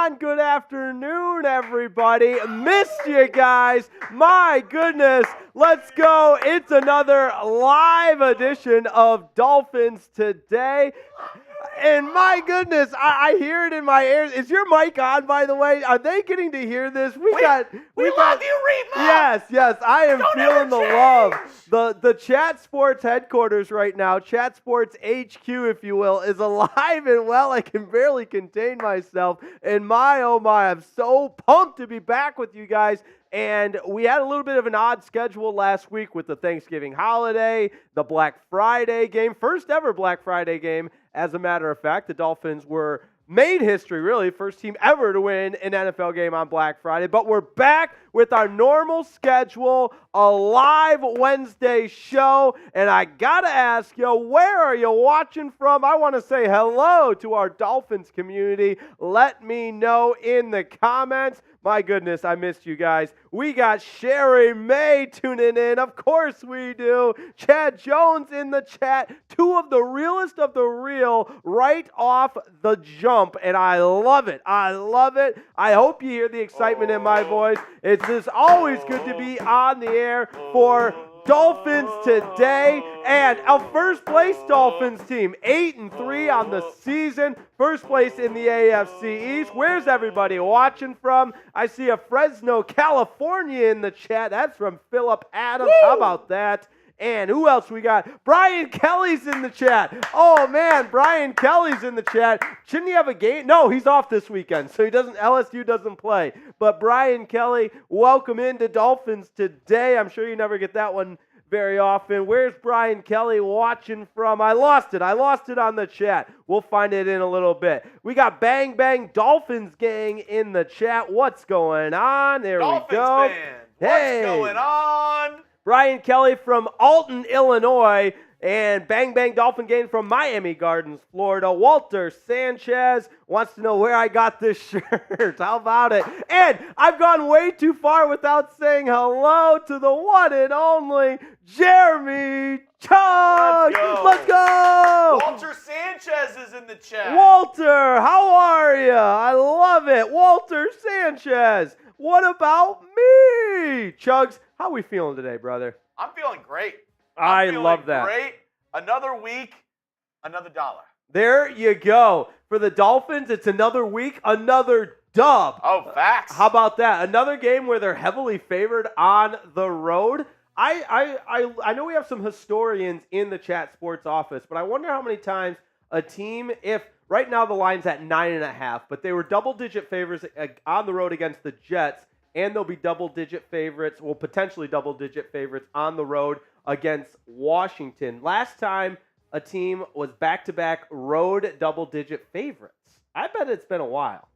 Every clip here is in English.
on? Good afternoon, everybody. Missed you guys. My goodness. Let's go. It's another live edition of Dolphins Today. And my goodness, I hear it in my ears. Is your mic on, by the way? Are they getting to hear this? We love you, Riepma. Yes. I am feeling the love. The Chat Sports headquarters right now, Chat Sports HQ, if you will, is alive and well. I can barely contain myself. And my, oh my, I'm so pumped to be back with you guys. And we had a little bit of an odd schedule last week with the Thanksgiving holiday, the Black Friday game, first ever Black Friday game. As a matter of fact, the Dolphins made history, really, first team ever to win an NFL game on Black Friday. But we're back with our normal schedule, a live Wednesday show. And I got to ask you, where are you watching from? I want to say hello to our Dolphins community. Let me know in the comments. My goodness, I missed you guys. We got Sherry May tuning in. Of course we do. Chad Jones in the chat. Two of the realest of the real right off the jump. And I love it. I hope you hear the excitement in my voice. It's just always good to be on the air for Dolphins Today, and a first place Dolphins team, 8-3 on the season, first place in the AFC East. Where's everybody watching from? I see a Fresno, California in the chat. That's from Philip Adams. Woo! How about that? And who else we got? Brian Kelly's in the chat. Oh, man, Brian Kelly's in the chat. Shouldn't he have a game? No, he's off this weekend, so LSU doesn't play. But Brian Kelly, welcome into Dolphins Today. I'm sure you never get that one very often. Where's Brian Kelly watching from? I lost it on the chat. We'll find it in a little bit. We got Bang Bang Dolphins gang in the chat. What's going on? There Dolphins we go. Fan. Hey. What's going on? Brian Kelly from Alton, Illinois, and Bang Bang Dolphin Gang from Miami Gardens, Florida. Walter Sanchez wants to know where I got this shirt. How about it? And I've gone way too far without saying hello to the one and only Jeremy Chung. Let's go. Walter Sanchez is in the chat. Walter, how are you? I love it. Walter Sanchez. What about me? Chugs, how are we feeling today, brother? I'm feeling great. I love that. Great. Another week, another dollar. There you go. For the Dolphins, it's another week, another dub. Oh, facts. How about that? Another game where they're heavily favored on the road. I know we have some historians in the Chat Sports office, but I wonder how many times a team, if right now the line's at 9.5, but they were double-digit favorites on the road against the Jets, and they'll be double-digit favorites, well, potentially double-digit favorites on the road against Washington. Last time a team was back-to-back road double-digit favorites. I bet it's been a while.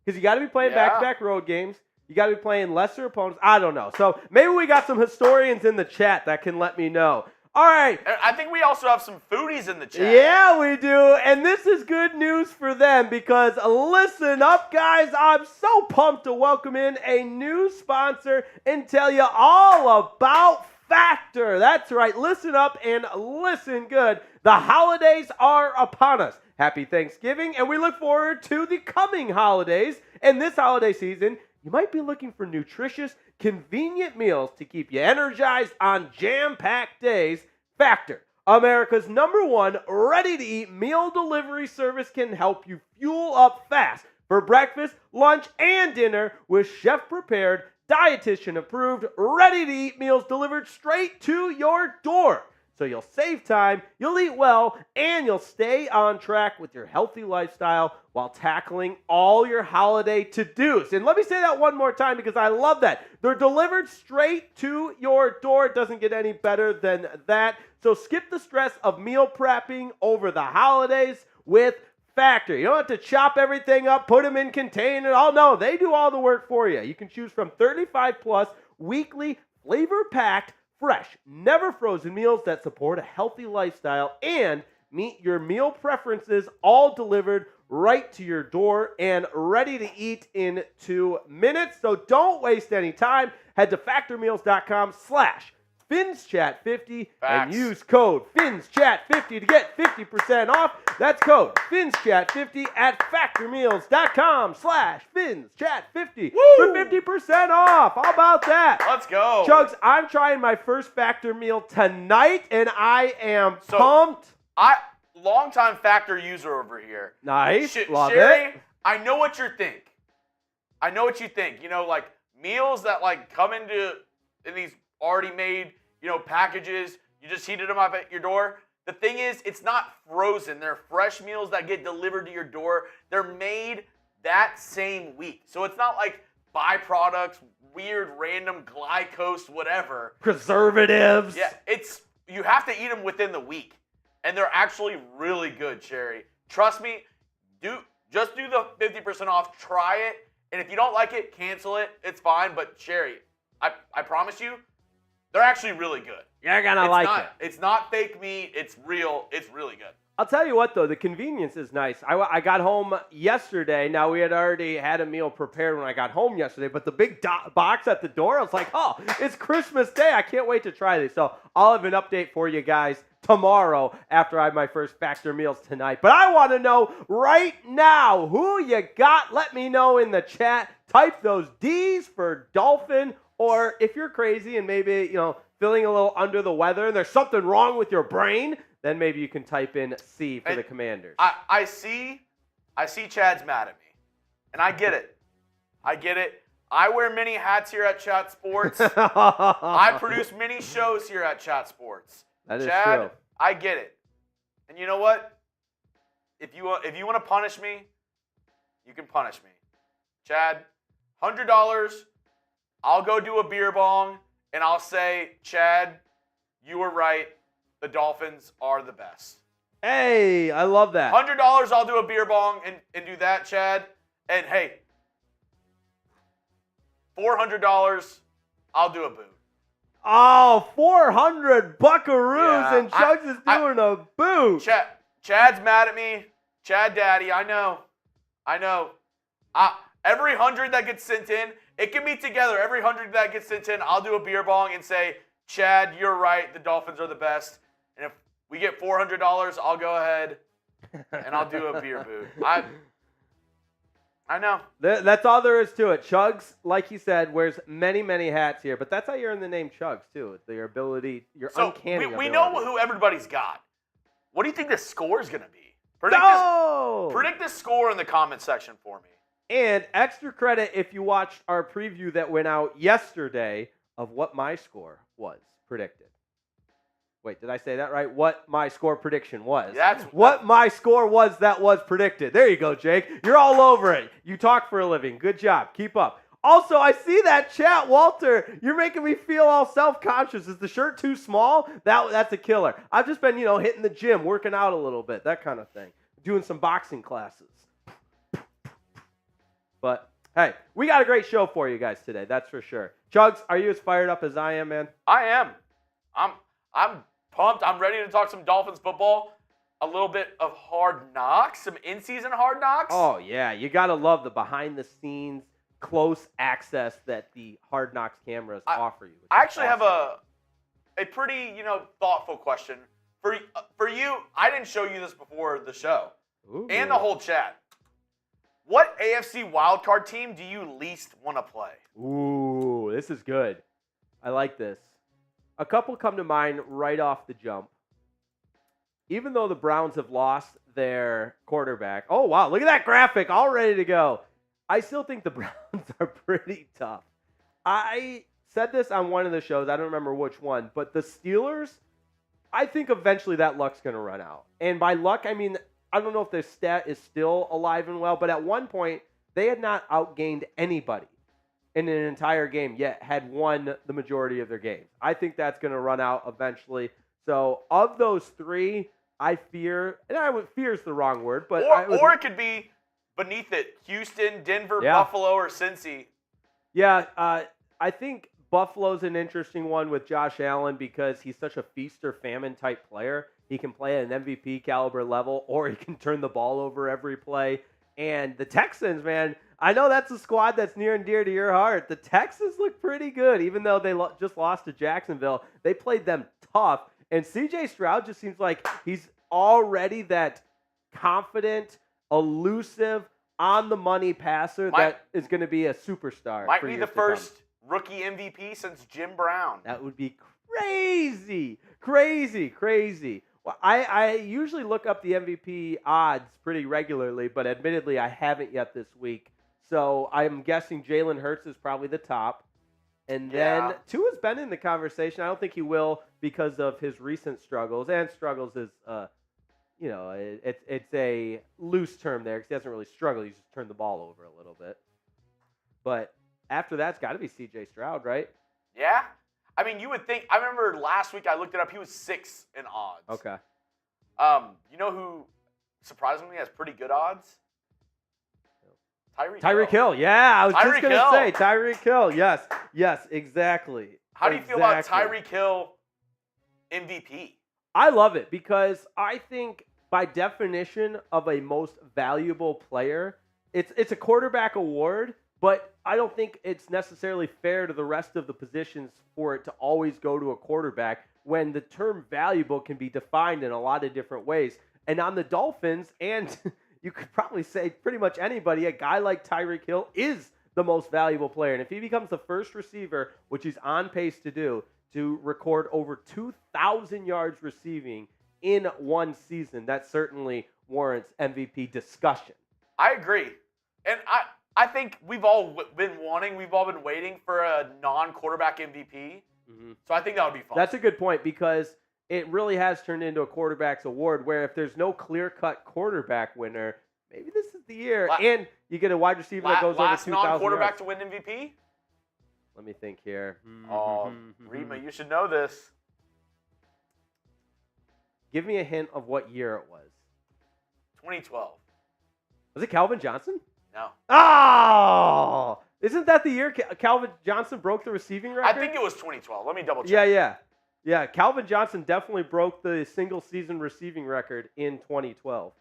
Because you got to be playing back-to-back road games. You got to be playing lesser opponents. I don't know. So maybe we got some historians in the chat that can let me know. All right. I think we also have some foodies in the chat. Yeah, we do. And this is good news for them because listen up, guys. I'm so pumped to welcome in a new sponsor and tell you all about Factor. That's right. Listen up and listen good. The holidays are upon us. Happy Thanksgiving, and we look forward to the coming holidays. And this holiday season, you might be looking for nutritious, convenient meals to keep you energized on jam-packed days. Factor, America's #1 ready-to-eat meal delivery service, can help you fuel up fast for breakfast, lunch, and dinner with chef-prepared, dietitian-approved, ready-to-eat meals delivered straight to your door. So you'll save time, you'll eat well, and you'll stay on track with your healthy lifestyle while tackling all your holiday to-dos. And let me say that one more time because I love that. They're delivered straight to your door. It doesn't get any better than that. So skip the stress of meal prepping over the holidays with Factor. You don't have to chop everything up, put them in containers. Oh, no, they do all the work for you. You can choose from 35-plus weekly flavor-packed, fresh, never frozen meals that support a healthy lifestyle and meet your meal preferences, all delivered right to your door and ready to eat in 2 minutes. So don't waste any time. Head to factormeals.com/ FINSCHAT50 Facts. and use code FINSCHAT50 to get 50% off. That's code FINSCHAT50 at factormeals.com/FINSCHAT50 for 50% off. How about that? Let's go. Chugs, I'm trying my first Factor meal tonight, and I am pumped. Longtime Factor user over here. Nice. Love Sherry, it. I know what you think. You know, like meals that like come in these already made, packages. You just heated them up at your door. The thing is, it's not frozen. They're fresh meals that get delivered to your door. They're made that same week. So it's not like byproducts, weird, random glycose, whatever. Preservatives. Yeah, you have to eat them within the week. And they're actually really good, Sherry. Trust me, just do the 50% off, try it, and if you don't like it, cancel it. It's fine, but Sherry, I promise you, they're actually really good. You're going to like it. It's not fake meat. It's real. It's really good. I'll tell you what, though, the convenience is nice. I got home yesterday. Now, we had already had a meal prepared when I got home yesterday, but the big box at the door, I was like, oh, it's Christmas Day. I can't wait to try this. So I'll have an update for you guys tomorrow after I have my first Factor meals tonight. But I want to know right now who you got. Let me know in the chat. Type those D's for Dolphin, or if you're crazy and maybe, feeling a little under the weather and there's something wrong with your brain, then maybe you can type in C for the Commanders. I see Chad's mad at me, and I get it. I wear many hats here at Chat Sports. I produce many shows here at Chat Sports. That is Chad, true. I get it. And you know what? If you want to punish me, you can punish me. Chad, $100, I'll go do a beer bong, and I'll say, Chad, you were right. The Dolphins are the best. Hey, I love that. $100, I'll do a beer bong and do that, Chad. And hey, $400, I'll do a boot. Oh, 400 buckaroos, Yeah, and Chugs is doing a boot. Chad's mad at me. Chad Daddy, I know. Every 100 that gets sent in, it can be together. Every 100 that gets sent in, I'll do a beer bong and say, Chad, you're right. The Dolphins are the best. And if we get $400, I'll go ahead and I'll do a beer boot. I know. That's all there is to it. Chugs, like he said, wears many, many hats here, but that's how you earn the name Chugs, too. It's your ability, your uncanny ability. We know who everybody's got. What do you think the score is going to be? Predict the score in the comment section for me. And extra credit if you watched our preview that went out yesterday of what my score was predicted. Wait, did I say that right? What my score prediction was. What my score was that was predicted. There you go, Jake. You're all over it. You talk for a living. Good job. Keep up. Also, I see that chat, Walter. You're making me feel all self-conscious. Is the shirt too small? That's a killer. I've just been, hitting the gym, working out a little bit, that kind of thing. Doing some boxing classes. But, hey, we got a great show for you guys today, that's for sure. Chugs, are you as fired up as I am, man? I am. I'm pumped. I'm ready to talk some Dolphins football. A little bit of Hard Knocks, some in-season Hard Knocks. Oh, yeah. You got to love the behind-the-scenes, close access that the Hard Knocks cameras offer you. I actually have a pretty, thoughtful question. For you, I didn't show you this before the show. Ooh. And the whole chat. What AFC wildcard team do you least want to play? Ooh, this is good. I like this. A couple come to mind right off the jump. Even though the Browns have lost their quarterback. Oh, wow. Look at that graphic. All ready to go. I still think the Browns are pretty tough. I said this on one of the shows. I don't remember which one. But the Steelers, I think eventually that luck's going to run out. And by luck, I mean, I don't know if their stat is still alive and well. But at one point, they had not outgained anybody in an entire game, yet had won the majority of their games. I think that's going to run out eventually. So of those three, I fear, and fear is the wrong word, but or it could be beneath it: Houston, Denver, Buffalo, or Cincy. Yeah, I think Buffalo's an interesting one with Josh Allen because he's such a feast or famine type player. He can play at an MVP caliber level, or he can turn the ball over every play. And the Texans, man, I know that's a squad that's near and dear to your heart. The Texans look pretty good, even though they just lost to Jacksonville. They played them tough. And C.J. Stroud just seems like he's already that confident, elusive, on-the-money passer that is going to be a superstar. Might be the first rookie MVP since Jim Brown. That would be crazy. Crazy. Well, I usually look up the MVP odds pretty regularly, but admittedly I haven't yet this week. So I'm guessing Jalen Hurts is probably the top. And then Tua's been in the conversation. I don't think he will because of his recent struggles. And struggles is, it's a loose term there because he hasn't really struggled. He's just turned the ball over a little bit. But after that, it's got to be C.J. Stroud, right? Yeah. I mean, you would think. I remember last week I looked it up. He was 6 in odds. Okay. You know who surprisingly has pretty good odds? Tyreek Hill. Yeah, I was just going to say Tyreek Hill. Yes, exactly. How do you feel about Tyreek Hill MVP? I love it because I think by definition of a most valuable player, it's a quarterback award, but I don't think it's necessarily fair to the rest of the positions for it to always go to a quarterback when the term valuable can be defined in a lot of different ways. And on the Dolphins, and you could probably say pretty much anybody, a guy like Tyreek Hill is the most valuable player. And if he becomes the first receiver, which he's on pace to do, to record over 2,000 yards receiving in one season, that certainly warrants MVP discussion. I agree. And I think we've all been waiting for a non-quarterback MVP. Mm-hmm. So I think that would be fun. That's a good point because it really has turned into a quarterback's award where if there's no clear-cut quarterback winner, maybe this is the year. And you get a wide receiver that goes over 2,000 yards. Last non-quarterback to win MVP? Let me think here. Oh, Riepma, you should know this. Give me a hint of what year it was. 2012. Was it Calvin Johnson? No. Oh! Isn't that the year Calvin Johnson broke the receiving record? I think it was 2012. Let me double check. Yeah, Calvin Johnson definitely broke the single-season receiving record in 2012.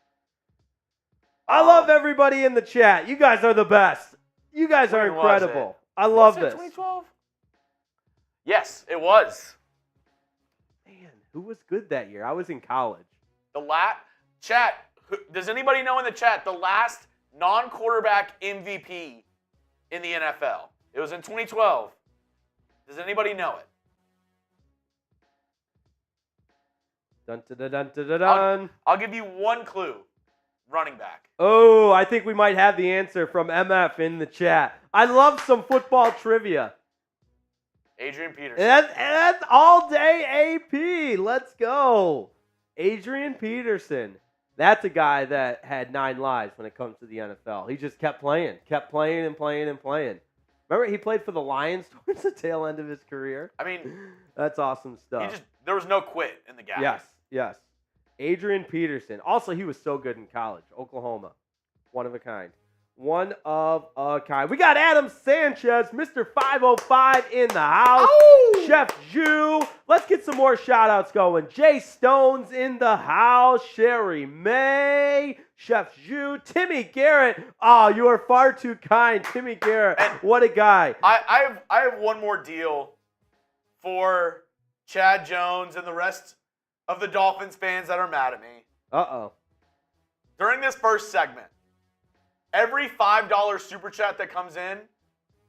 I love everybody in the chat. You guys are the best. You guys are incredible. I love this. 2012? Yes, it was. Man, who was good that year? I was in college. Chat, does anybody know in the chat the last non-quarterback MVP in the NFL? It was in 2012. Does anybody know it? Dun, dun, dun, dun, dun, dun. I'll give you one clue. Running back. Oh, I think we might have the answer from MF in the chat. I love some football trivia. Adrian Peterson. That's all day AP. Let's go. Adrian Peterson. That's a guy that had 9 lives when it comes to the NFL. He just kept playing and playing. Remember, he played for the Lions towards the tail end of his career. I mean, that's awesome stuff. There was no quit in the guy. Yes. Adrian Peterson. Also, he was so good in college. Oklahoma. One of a kind. We got Adam Sanchez, Mr. 505 in the house. Oh! Chef Jew. Let's get some more shout-outs going. Jay Stone's in the house. Sherry May. Chef Jew. Timmy Garrett. Oh, you are far too kind. Timmy Garrett. And what a guy. I have one more deal for Chad Jones and the rest of the Dolphins fans that are mad at me. Uh-oh. During this first segment, every $5 super chat that comes in,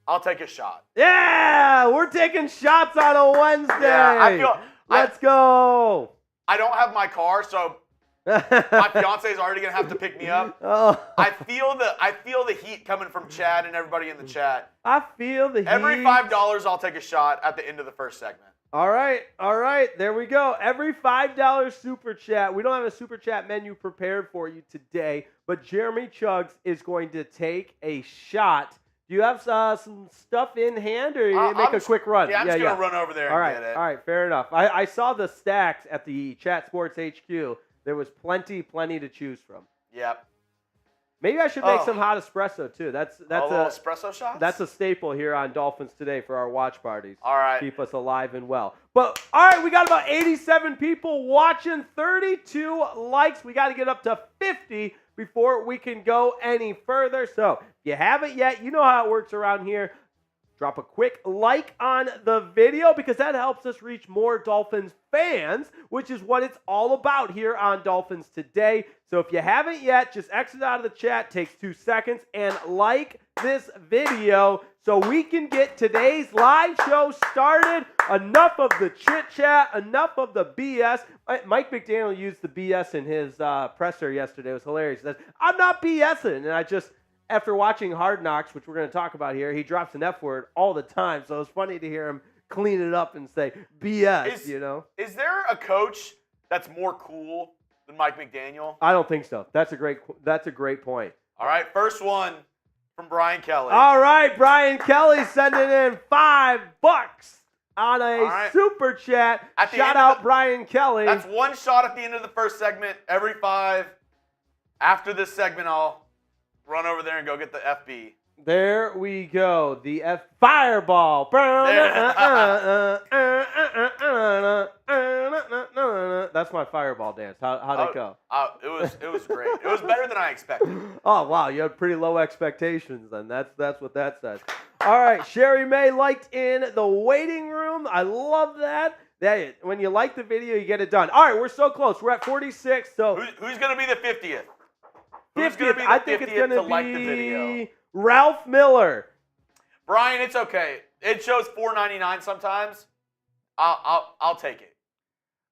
I'll take a shot. Yeah, we're taking shots on a Wednesday. Yeah, Let's go. I don't have my car, so my fiance is already gonna have to pick me up. Oh. I feel the heat coming from Chad and everybody in the chat. I feel the heat. Every $5, I'll take a shot at the end of the first segment. All right. There we go. Every $5 super chat. We don't have a super chat menu prepared for you today, but Jeremy Chuggs is going to take a shot. Do you have some stuff in hand, or you make a quick run? Yeah, I'm just going to run over there and get it. All right, fair enough. I saw the stacks at the Chat Sports HQ. There was plenty to choose from. Yep. Maybe I should make some hot espresso, too. That's a espresso shots? That's a staple here on Dolphins Today for our watch parties. All right. Keep us alive and well. But, all right, we got about 87 people watching, 32 likes. We got to get up to 50 before we can go any further. So if you haven't yet, you know how it works around here. Drop a quick like on the video because that helps us reach more Dolphins fans, which is what it's all about here on Dolphins Today. So if you haven't yet, just exit out of the chat, takes 2 seconds, and like this video so we can get today's live show started. Enough of the chit-chat, enough of the BS. Mike McDaniel used the BS in his presser yesterday. It was hilarious. He says, I'm not BSing. And after watching Hard Knocks, which we're going to talk about here, he drops an F word all the time. So it was funny to hear him clean it up and say BS, Is there a coach that's more cool than Mike McDaniel? I don't think so. That's a great point. All right, first one from Brian Kelly. All right, Brian Kelly sending in $5 on a super chat. Shout out Brian Kelly. That's one shot at the end of the first segment. Every 5. After this segment, I'll run over there and go get the FB. There we go. The fireball. That's my fireball dance. How'd it go? It was great. It was better than I expected. Oh, wow. You had pretty low expectations then. That's what that says. All right. Sherry May liked in the waiting room. I love that. When you like the video, you get it done. All right. We're so close. We're at 46. So who's going to be the 50th? 50th. I think it's going to be like the video. Ralph Miller. Brian, it's okay. It shows $4.99 sometimes. I'll take it.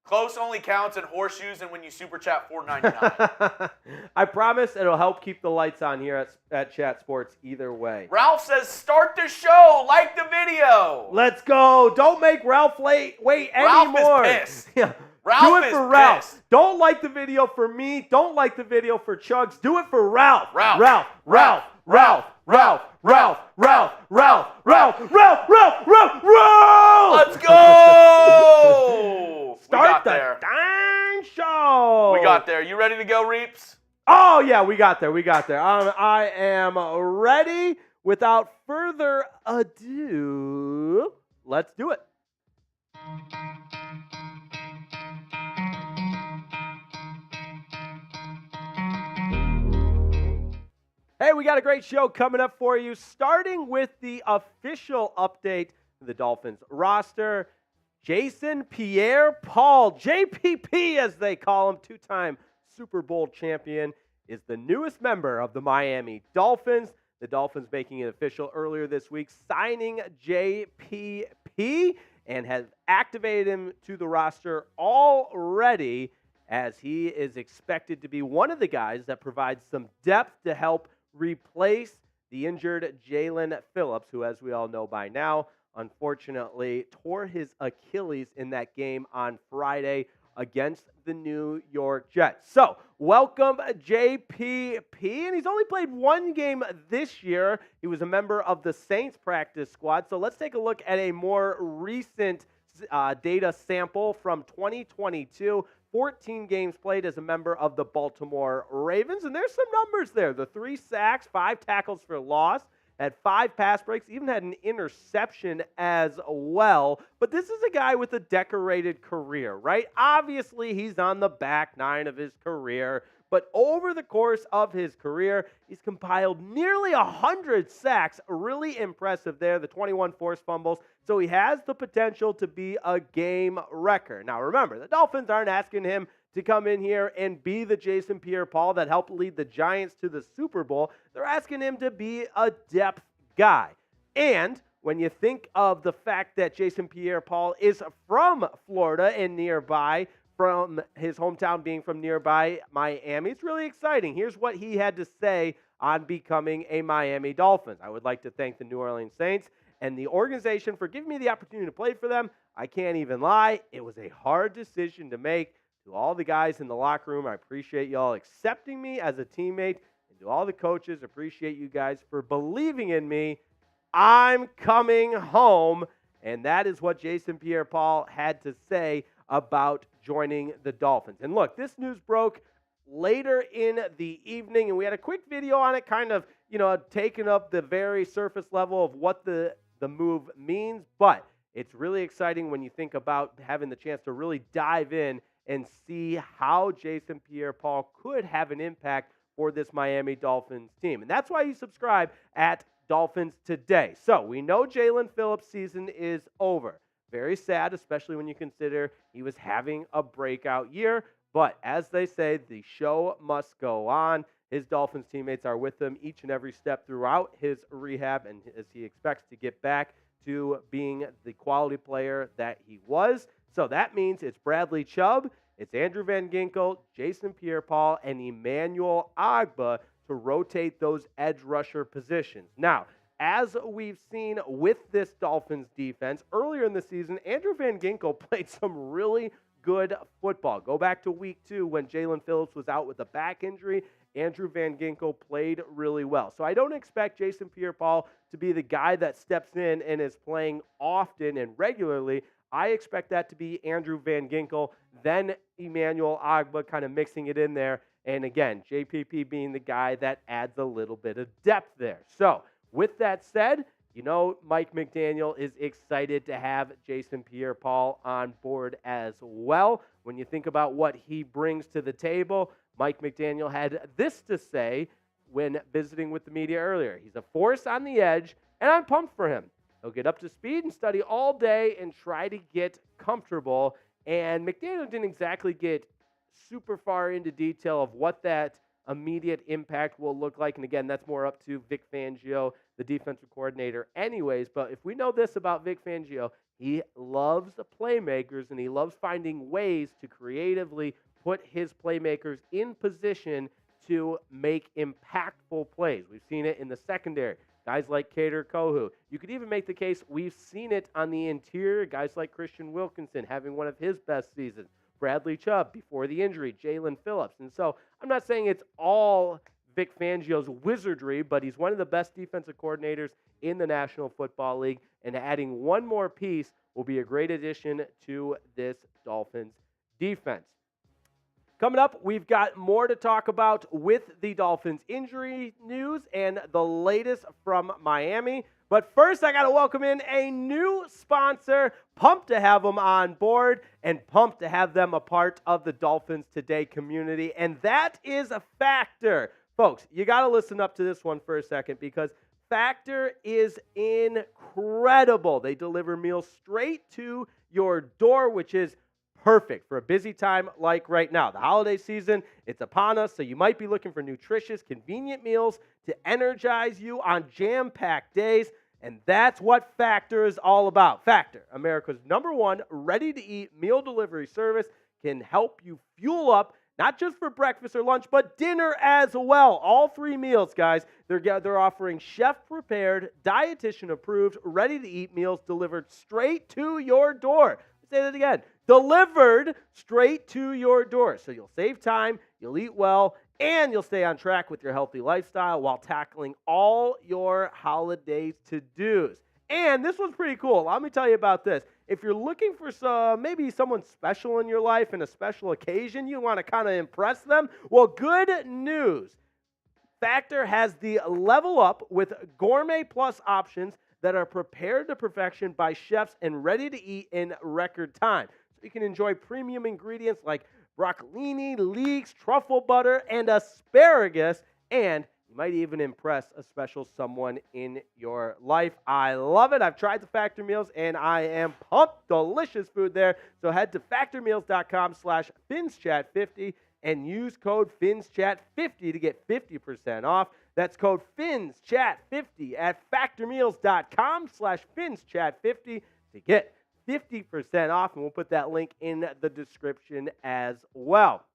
Close only counts in horseshoes and when you super chat $4.99. I promise it'll help keep the lights on here at Chat Sports either way. Ralph says, start the show. Like the video. Let's go. Don't make Ralph wait anymore. Ralph is pissed. Yeah. Ralph do it is for Ralph. pissed. Don't like the video for me. Don't like the video for Chugs. Do it for Ralph. Ralph. Let's go. Start the darn show. We got there. You ready to go, Reeps? Oh, yeah, we got there. I am ready. Without further ado, let's do it. Hey, we got a great show coming up for you, starting with the official update to the Dolphins roster. Jason Pierre-Paul, JPP as they call him, 2-time Super Bowl champion, is the newest member of the Miami Dolphins. The Dolphins making it official earlier this week, signing JPP, and has activated him to the roster already, as he is expected to be one of the guys that provides some depth to help replace the injured Jaelan Phillips, who, as we all know by now, unfortunately tore his Achilles in that game on Friday against the New York Jets. So, welcome JPP, and he's only played one game this year. He was a member of the Saints practice squad. So let's take a look at a more recent data sample from 2022. 14 games played as a member of the Baltimore Ravens, and there's some numbers there. The 3 sacks, 5 tackles for loss, had 5 pass breaks, even had an interception as well. But this is a guy with a decorated career, right? Obviously, he's on the back 9 of his career, but over the course of his career, he's compiled nearly 100 sacks. Really impressive there, the 21 forced fumbles. So he has the potential to be a game wrecker. Now remember, the Dolphins aren't asking him to come in here and be the Jason Pierre-Paul that helped lead the Giants to the Super Bowl. They're asking him to be a depth guy. And when you think of the fact that Jason Pierre-Paul is from Florida and nearby, from his hometown being from nearby Miami, it's really exciting. Here's what he had to say on becoming a Miami Dolphin. I would like to thank the New Orleans Saints and the organization for giving me the opportunity to play for them. I can't even lie. It was a hard decision to make. To all the guys in the locker room, I appreciate y'all accepting me as a teammate. And to all the coaches, appreciate you guys for believing in me. I'm coming home. And that is what Jason Pierre-Paul had to say about joining the Dolphins. And look, this news broke later in the evening, and we had a quick video on it, kind of, taking up the very surface level of what the move means. But it's really exciting when you think about having the chance to really dive in and see how Jason Pierre-Paul could have an impact for this Miami Dolphins team. And that's why you subscribe at Dolphins Today. So we know Jaelan Phillips' season is over. Very sad, especially when you consider he was having a breakout year. But as they say, the show must go on. His Dolphins teammates are with him each and every step throughout his rehab, and as he expects to get back to being the quality player that he was. So that means it's Bradley Chubb, it's Andrew Van Ginkel, Jason Pierre-Paul, and Emmanuel Ogbah to rotate those edge rusher positions. Now, as we've seen with this Dolphins defense, earlier in the season, Andrew Van Ginkel played some really good football. Go back to week 2 when Jaelan Phillips was out with a back injury. Andrew Van Ginkel played really well. So I don't expect Jason Pierre-Paul to be the guy that steps in and is playing often and regularly. I expect that to be Andrew Van Ginkel, then Emmanuel Ogbah kind of mixing it in there. And again, JPP being the guy that adds a little bit of depth there. So with that said, you know Mike McDaniel is excited to have Jason Pierre-Paul on board as well. When you think about what he brings to the table, Mike McDaniel had this to say when visiting with the media earlier. He's a force on the edge, and I'm pumped for him. He'll get up to speed and study all day and try to get comfortable. And McDaniel didn't exactly get super far into detail of what that immediate impact will look like. And again, that's more up to Vic Fangio, the defensive coordinator anyways. But if we know this about Vic Fangio, he loves the playmakers, and he loves finding ways to creatively put his playmakers in position to make impactful plays. We've seen it in the secondary. Guys like Kader Kohu. You could even make the case we've seen it on the interior. Guys like Christian Wilkinson having one of his best seasons. Bradley Chubb before the injury. Jaelan Phillips. And so I'm not saying it's all Vic Fangio's wizardry, but he's one of the best defensive coordinators in the National Football League. And adding one more piece will be a great addition to this Dolphins defense. Coming up, we've got more to talk about with the Dolphins injury news and the latest from Miami. But first, I got to welcome in a new sponsor. Pumped to have them on board and pumped to have them a part of the Dolphins Today community. And that is a Factor. Folks, you got to listen up to this one for a second because Factor is incredible. They deliver meals straight to your door, which is perfect for a busy time like right now. The holiday season, it's upon us, so you might be looking for nutritious, convenient meals to energize you on jam-packed days, and that's what Factor is all about. Factor, America's #1 ready-to-eat meal delivery service, can help you fuel up, not just for breakfast or lunch, but dinner as well. All 3 meals, guys. They're offering chef-prepared, dietitian-approved, ready-to-eat meals delivered straight to your door. Say that again. Delivered straight to your door. So you'll save time, you'll eat well, and you'll stay on track with your healthy lifestyle while tackling all your holiday to-dos. And this one's pretty cool. Let me tell you about this. If you're looking for maybe someone special in your life and a special occasion, you want to kind of impress them, well, good news. Factor has the Level Up with Gourmet Plus options that are prepared to perfection by chefs and ready to eat in record time. So you can enjoy premium ingredients like broccolini, leeks, truffle butter, and asparagus, and you might even impress a special someone in your life. I love it. I've tried the Factor meals, and I am pumped. Delicious food there. So head to factormeals.com/FinsChat50 and use code FinsChat50 to get 50% off. That's code FinsChat50 at factormeals.com/FinsChat50 to get 50% off, and we'll put that link in the description as well.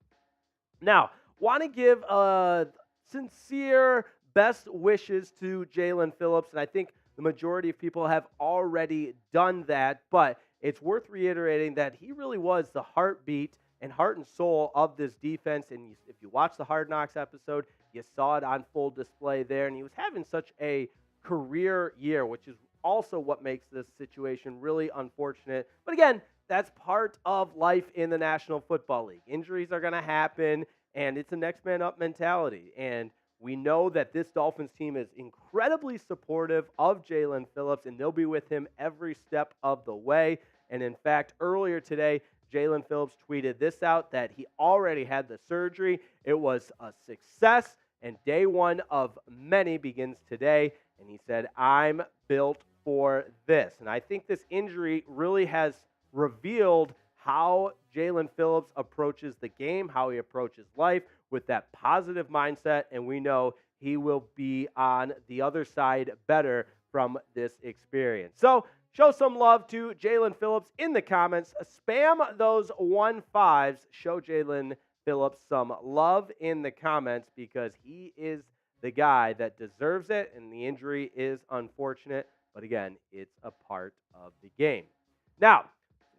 Now, want to give a sincere best wishes to Jaelan Phillips, and I think the majority of people have already done that, but it's worth reiterating that he really was the heartbeat and heart and soul of this defense, and if you watch the Hard Knocks episode, you saw it on full display there, and he was having such a career year, which is also what makes this situation really unfortunate. But again, that's part of life in the National Football League. Injuries are going to happen, and it's a next man up mentality. And we know that this Dolphins team is incredibly supportive of Jaelan Phillips, and they'll be with him every step of the way. And in fact, earlier today, Jaelan Phillips tweeted this out, that he already had the surgery. It was a success, and day one of many begins today. And he said, I'm built for this. And I think this injury really has revealed how Jaelan Phillips approaches the game, how he approaches life with that positive mindset. And we know he will be on the other side better from this experience. So show some love to Jaelan Phillips in the comments. Spam those 1-5s. Show Jaelan Phillips some love in the comments because he is the guy that deserves it, and the injury is unfortunate. But again, it's a part of the game. Now,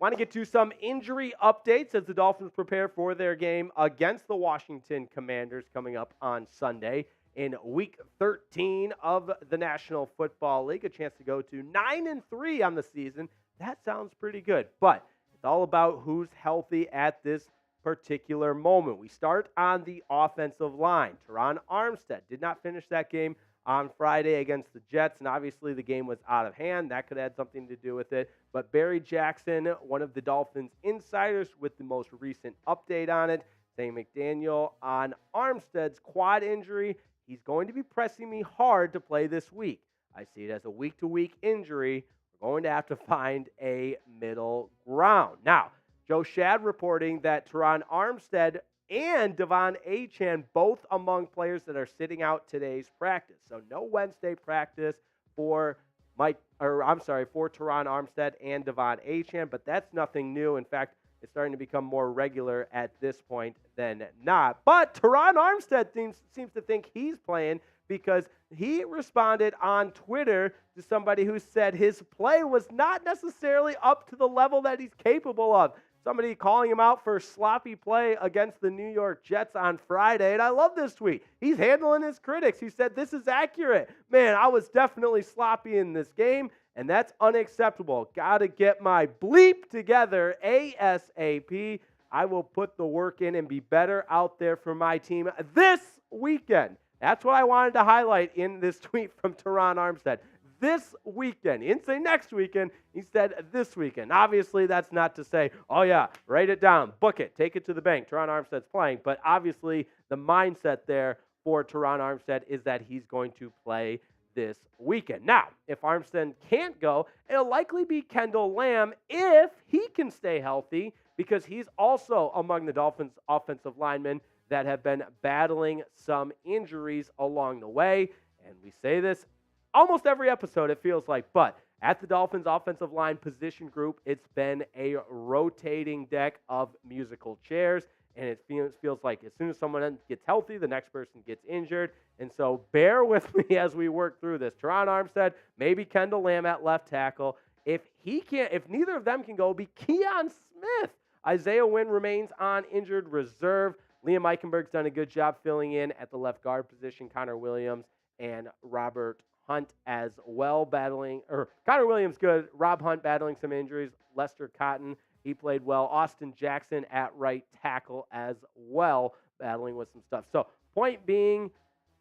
want to get to some injury updates as the Dolphins prepare for their game against the Washington Commanders coming up on Sunday in Week 13 of the National Football League. A chance to go to 9-3 on the season. That sounds pretty good, but it's all about who's healthy at this particular moment. We start on the offensive line. Terron Armstead did not finish that game on Friday against the Jets, and obviously the game was out of hand. That could have something to do with it. But Barry Jackson, one of the Dolphins insiders with the most recent update on it, saying McDaniel on Armstead's quad injury, he's going to be pressing me hard to play this week. I see it as a week-to-week injury. We're going to have to find a middle ground. Now, Joe Shad reporting that Terron Armstead and Devon Achane, both among players that are sitting out today's practice. So no Wednesday practice for for Terron Armstead and Devon Achane, but that's nothing new. In fact, it's starting to become more regular at this point than not. But Terron Armstead seems to think he's playing because he responded on Twitter to somebody who said his play was not necessarily up to the level that he's capable of. Somebody calling him out for sloppy play against the New York Jets on Friday. And I love this tweet. He's handling his critics. He said, this is accurate. Man, I was definitely sloppy in this game, and that's unacceptable. Got to get my bleep together ASAP. I will put the work in and be better out there for my team this weekend. That's what I wanted to highlight in this tweet from Terron Armstead. This weekend. He didn't say next weekend. He said this weekend. Obviously, that's not to say, oh, yeah, write it down, book it, take it to the bank. Terron Armstead's playing. But obviously, the mindset there for Terron Armstead is that he's going to play this weekend. Now, if Armstead can't go, it'll likely be Kendall Lamb if he can stay healthy because he's also among the Dolphins' offensive linemen that have been battling some injuries along the way. And we say this almost every episode, it feels like. But at the Dolphins offensive line position group, it's been a rotating deck of musical chairs. And it feels like as soon as someone gets healthy, the next person gets injured. And so bear with me as we work through this. Terron Armstead, maybe Kendall Lamb at left tackle. If neither of them can go, it'll be Keon Smith. Isaiah Wynn remains on injured reserve. Liam Eichenberg's done a good job filling in at the left guard position. Connor Williams and Robert Hunt as well Connor Williams good, Rob Hunt battling some injuries, Lester Cotton, he played well, Austin Jackson at right tackle as well, battling with some stuff. So point being,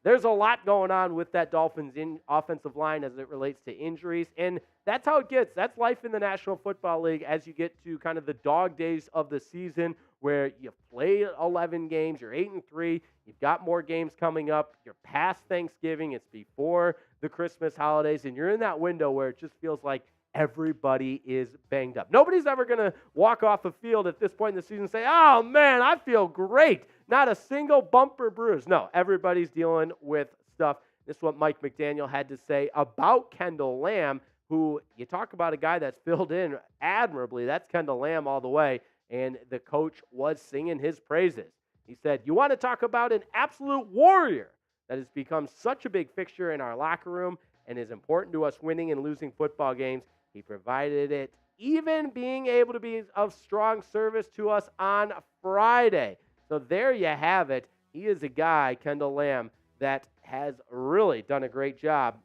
there's a lot going on with that Dolphins in offensive line as it relates to injuries, and that's how it gets. That's life in the National Football League as you get to kind of the dog days of the season where you play 11 games, you're 8-3, you've got more games coming up, you're past Thanksgiving, it's before the Christmas holidays, and you're in that window where it just feels like everybody is banged up. Nobody's ever going to walk off the field at this point in the season and say, oh, man, I feel great. Not a single bumper bruise. No, everybody's dealing with stuff. This is what Mike McDaniel had to say about Kendall Lamb, who you talk about a guy that's filled in admirably. That's Kendall Lamb all the way, and the coach was singing his praises. He said, you want to talk about an absolute warrior that has become such a big fixture in our locker room and is important to us winning and losing football games. He provided it, even being able to be of strong service to us on Friday. So there you have it. He is a guy, Kendall Lamb, that has really done a great job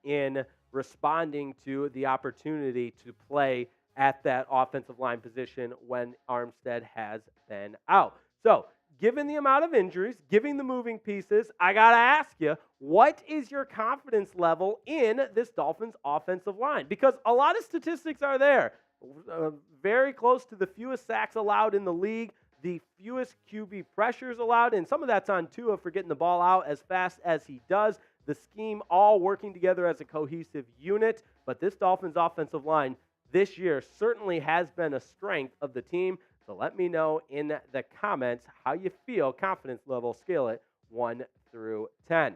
in responding to the opportunity to play at that offensive line position when Armstead has been out. So, given the amount of injuries, given the moving pieces, I got to ask you, what is your confidence level in this Dolphins offensive line? Because a lot of statistics are there. Very close to the fewest sacks allowed in the league. the fewest QB pressures allowed, and some of that's on Tua for getting the ball out as fast as he does. The scheme all working together as a cohesive unit, but this Dolphins offensive line this year certainly has been a strength of the team. So let me know in the comments how you feel, confidence level, scale it 1 through 10.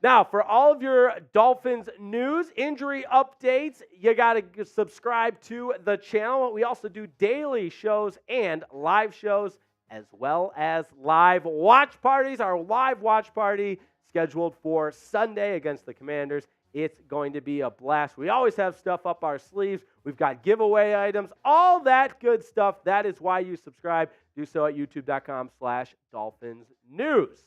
Now, for all of your Dolphins news, injury updates, you got to subscribe to the channel. We also do daily shows and live shows, as well as live watch parties. Our live watch party scheduled for Sunday against the Commanders. It's going to be a blast. We always have stuff up our sleeves. We've got giveaway items, all that good stuff. That is why you subscribe. Do so at youtube.com/DolphinsNews.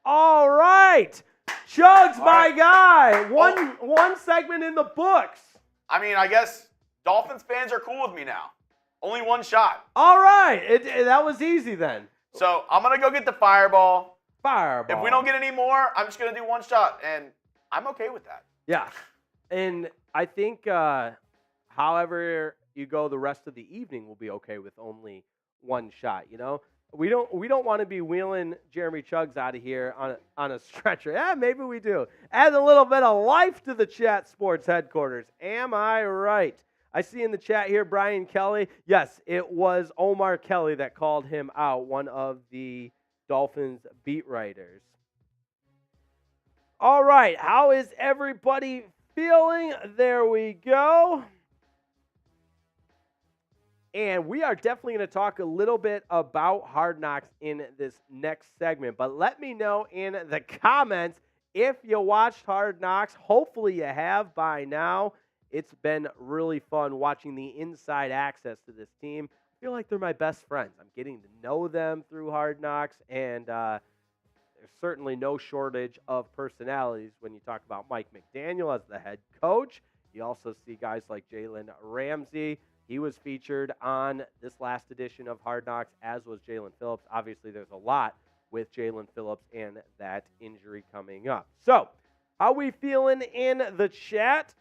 All right. Chugs, my guy. One segment in the books. I mean, I guess Dolphins fans are cool with me now. Only one shot. All right. That was easy then. So I'm going to go get the fireball. Fireball. If we don't get any more, I'm just going to do one shot, and I'm okay with that. Yeah. And I think however you go the rest of the evening will be okay with only one shot, you know? We don't want to be wheeling Jeremy Chugs out of here on a stretcher. Yeah, maybe we do. Add a little bit of life to the Chat Sports headquarters. Am I right? I see in the chat here, Brian Kelly. Yes, it was Omar Kelly that called him out, one of the Dolphins beat writers. All right, how is everybody feeling? There we go. And we are definitely going to talk a little bit about Hard Knocks in this next segment. But let me know in the comments if you watched Hard Knocks. Hopefully you have by now. It's been really fun watching the inside access to this team. I feel like they're my best friends. I'm getting to know them through Hard Knocks, and there's certainly no shortage of personalities when you talk about Mike McDaniel as the head coach. You also see guys like Jalen Ramsey. He was featured on this last edition of Hard Knocks, as was Jaelan Phillips. Obviously, there's a lot with Jaelan Phillips and that injury coming up. So, how we feeling in the chat?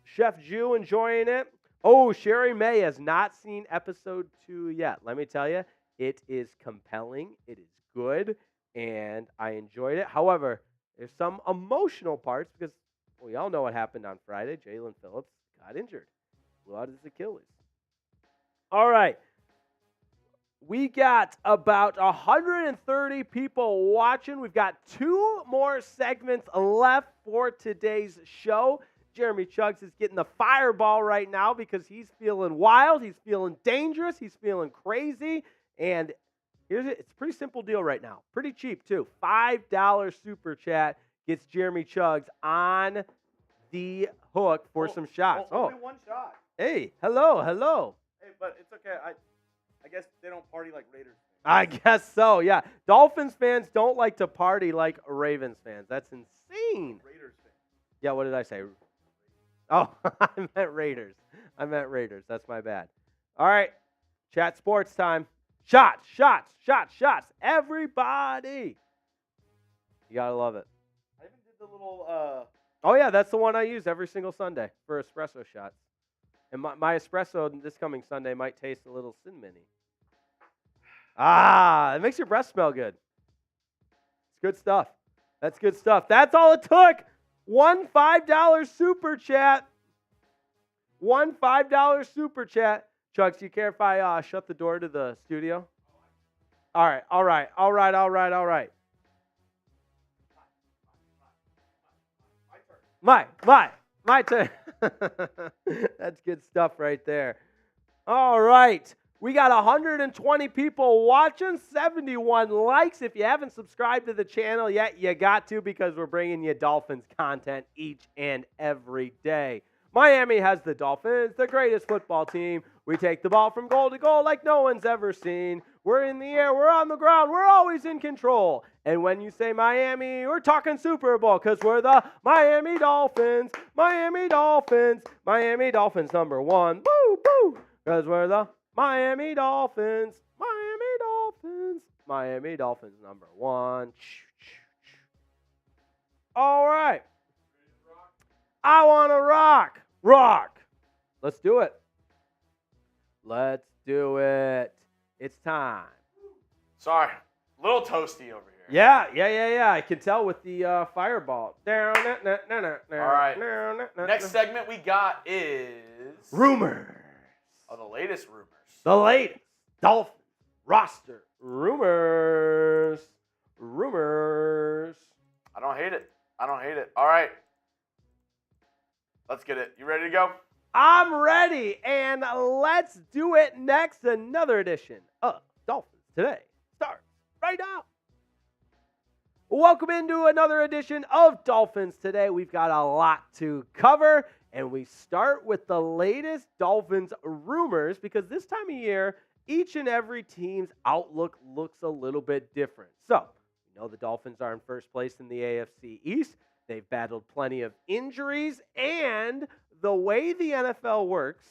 Chef Jew enjoying it. Oh, Sherry May has not seen episode 2 yet. Let me tell you, it is compelling. It is good, and I enjoyed it. However, there's some emotional parts because we all know what happened on Friday. Jaelan Phillips got injured. Blew out his Achilles. All right. We got about 130 people watching. We've got 2 more segments left for today's show. Jeremy Chugs is getting the fireball right now because he's feeling wild. He's feeling dangerous. He's feeling crazy. And it's a pretty simple deal right now. Pretty cheap, too. $5 super chat gets Jeremy Chugs on the hook for some shots. Only one shot. Hey, hello. Hey, but it's okay. I guess they don't party like Raiders fans. I guess so, yeah. Dolphins fans don't like to party like Ravens fans. That's insane. Raiders fans. Yeah, what did I say? Oh, I meant Raiders. That's my bad. All right, Chat Sports time. Shots. Everybody. You got to love it. I even did the little... Oh, yeah, that's the one I use every single Sunday for espresso shots. And my espresso this coming Sunday might taste a little cinnamony. It makes your breath smell good. It's good stuff. That's good stuff. That's all it took. One $5 super chat. Chugs, do you care if I shut the door to the studio? All right. My turn. That's good stuff right there. All right. We got 120 people watching, 71 likes. If you haven't subscribed to the channel yet, you got to because we're bringing you Dolphins content each and every day. Miami has the Dolphins, the greatest football team. We take the ball from goal to goal like no one's ever seen. We're in the air, we're on the ground, we're always in control. And when you say Miami, we're talking Super Bowl because we're the Miami Dolphins, Miami Dolphins, Miami Dolphins number 1. Woo, woo, because we're the Miami Dolphins, Miami Dolphins, Miami Dolphins number 1. All right. I want to rock. Let's do it. Let's do it. It's time. Sorry, a little toasty over here. Yeah. I can tell with the fireball. All right. Next segment we got is rumors. Oh, the latest rumors. The latest Dolphins roster rumors. I don't hate it. All right. Let's get it. You ready to go? I'm ready, and let's do it next. Another edition of Dolphins Today starts right now. Welcome into another edition of Dolphins Today. We've got a lot to cover, and we start with the latest Dolphins rumors because this time of year, each and every team's outlook looks a little bit different. So, we know the Dolphins are in first place in the AFC East. They've battled plenty of injuries, and the way the NFL works,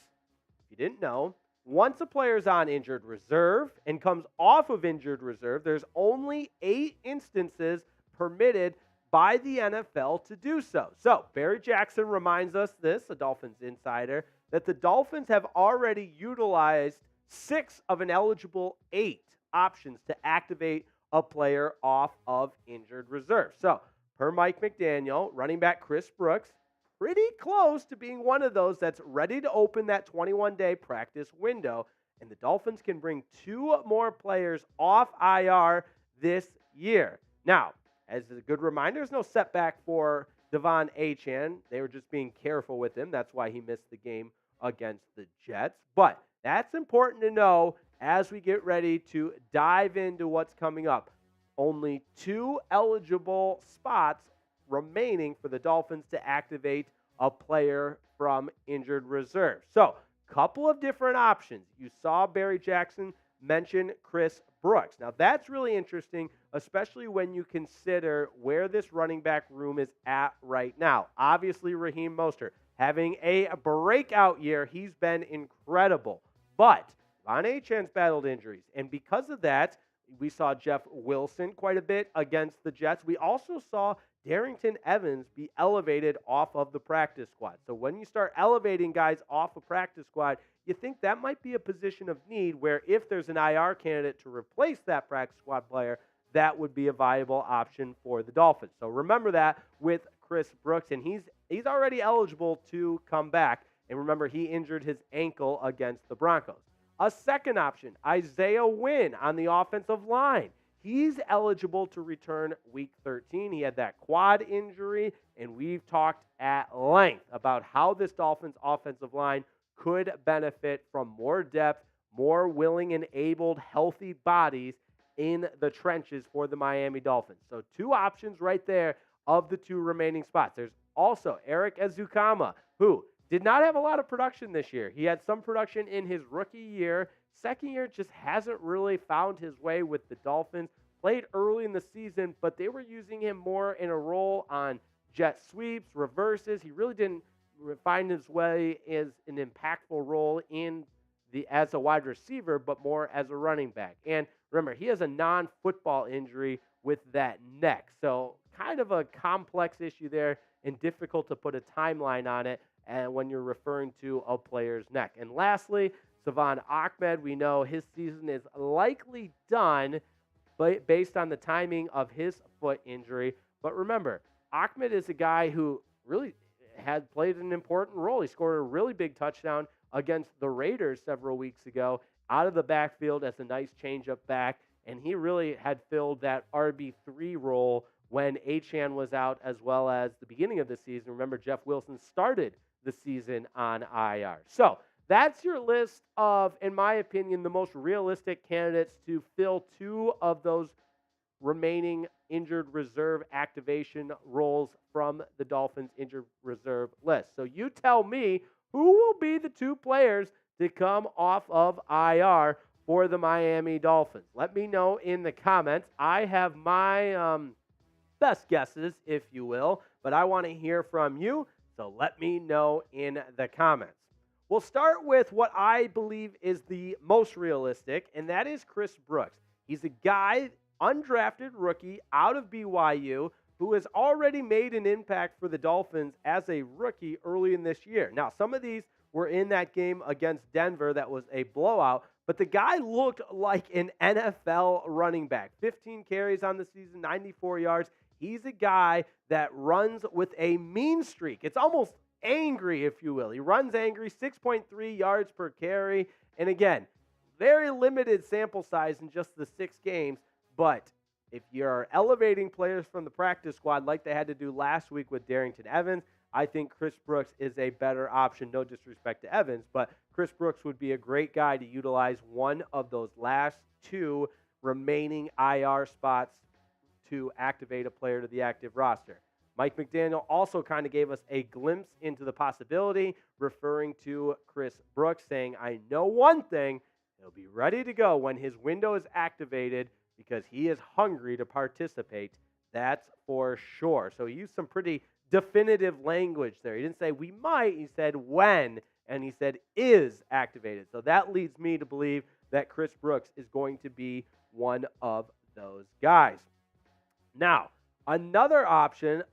if you didn't know, once a player's on injured reserve and comes off of injured reserve, there's only 8 instances permitted by the NFL to do so. So, Barry Jackson reminds us this, a Dolphins insider, that the Dolphins have already utilized 6 of an eligible 8 options to activate a player off of injured reserve. So, per Mike McDaniel, running back Chris Brooks, pretty close to being one of those that's ready to open that 21-day practice window. And the Dolphins can bring 2 more players off IR this year. Now, as a good reminder, there's no setback for Salvon Ahmed. They were just being careful with him. That's why he missed the game against the Jets. But that's important to know as we get ready to dive into what's coming up. Only 2 eligible spots remaining for the Dolphins to activate a player from injured reserve. So, couple of different options. You saw Barry Jackson mention Chris Brooks. Now, that's really interesting, especially when you consider where this running back room is at right now. Obviously, Raheem Mostert having a breakout year. He's been incredible. But Salvon Ahmed's battled injuries, and because of that, we saw Jeff Wilson quite a bit against the Jets. We also saw Darrington Evans be elevated off of the practice squad. So when you start elevating guys off a practice squad, you think that might be a position of need where if there's an IR candidate to replace that practice squad player, that would be a viable option for the Dolphins. So remember that with Chris Brooks, and he's already eligible to come back. And remember, he injured his ankle against the Broncos. A second option, Isaiah Wynn on the offensive line. He's eligible to return week 13. He had that quad injury, and we've talked at length about how this Dolphins offensive line could benefit from more depth, more willing and able, healthy bodies in the trenches for the Miami Dolphins. So 2 options right there of the 2 remaining spots. There's also Erik Ezukanma, who did not have a lot of production this year. He had some production in his rookie year. Second year just hasn't really found his way with the Dolphins. Played early in the season, but they were using him more in a role on jet sweeps, reverses. He really didn't find his way as an impactful role as a wide receiver, but more as a running back. And remember, he has a non-football injury with that neck. So kind of a complex issue there and difficult to put a timeline on it when you're referring to a player's neck. And lastly, Salvon Ahmed, we know his season is likely done based on the timing of his foot injury. But remember, Ahmed is a guy who really had played an important role. He scored a really big touchdown against the Raiders several weeks ago out of the backfield as a nice changeup back, and he really had filled that RB3 role when Achane was out as well as the beginning of the season. Remember, Jeff Wilson started the season on IR. So that's your list of, in my opinion, the most realistic candidates to fill 2 of those remaining injured reserve activation roles from the Dolphins injured reserve list. So you tell me who will be the 2 players to come off of IR for the Miami Dolphins. Let me know in the comments. I have my best guesses, if you will, but I want to hear from you, so let me know in the comments. We'll start with what I believe is the most realistic, and that is Chris Brooks. He's a guy, undrafted rookie out of BYU, who has already made an impact for the Dolphins as a rookie early in this year. Now, some of these were in that game against Denver that was a blowout, but the guy looked like an NFL running back. 15 carries on the season, 94 yards. He's a guy that runs with a mean streak. It's almost angry, if you will. He runs angry, 6.3 yards per carry. And again, very limited sample size in just the 6 games. But if you're elevating players from the practice squad like they had to do last week with Darrington Evans, I think Chris Brooks is a better option. No disrespect to Evans, but Chris Brooks would be a great guy to utilize one of those last 2 remaining IR spots to activate a player to the active roster. Mike McDaniel also kind of gave us a glimpse into the possibility, referring to Chris Brooks, saying, I know one thing, he'll be ready to go when his window is activated because he is hungry to participate. That's for sure. So he used some pretty definitive language there. He didn't say we might, he said when, and he said is activated. So that leads me to believe that Chris Brooks is going to be one of those guys. Now, another option,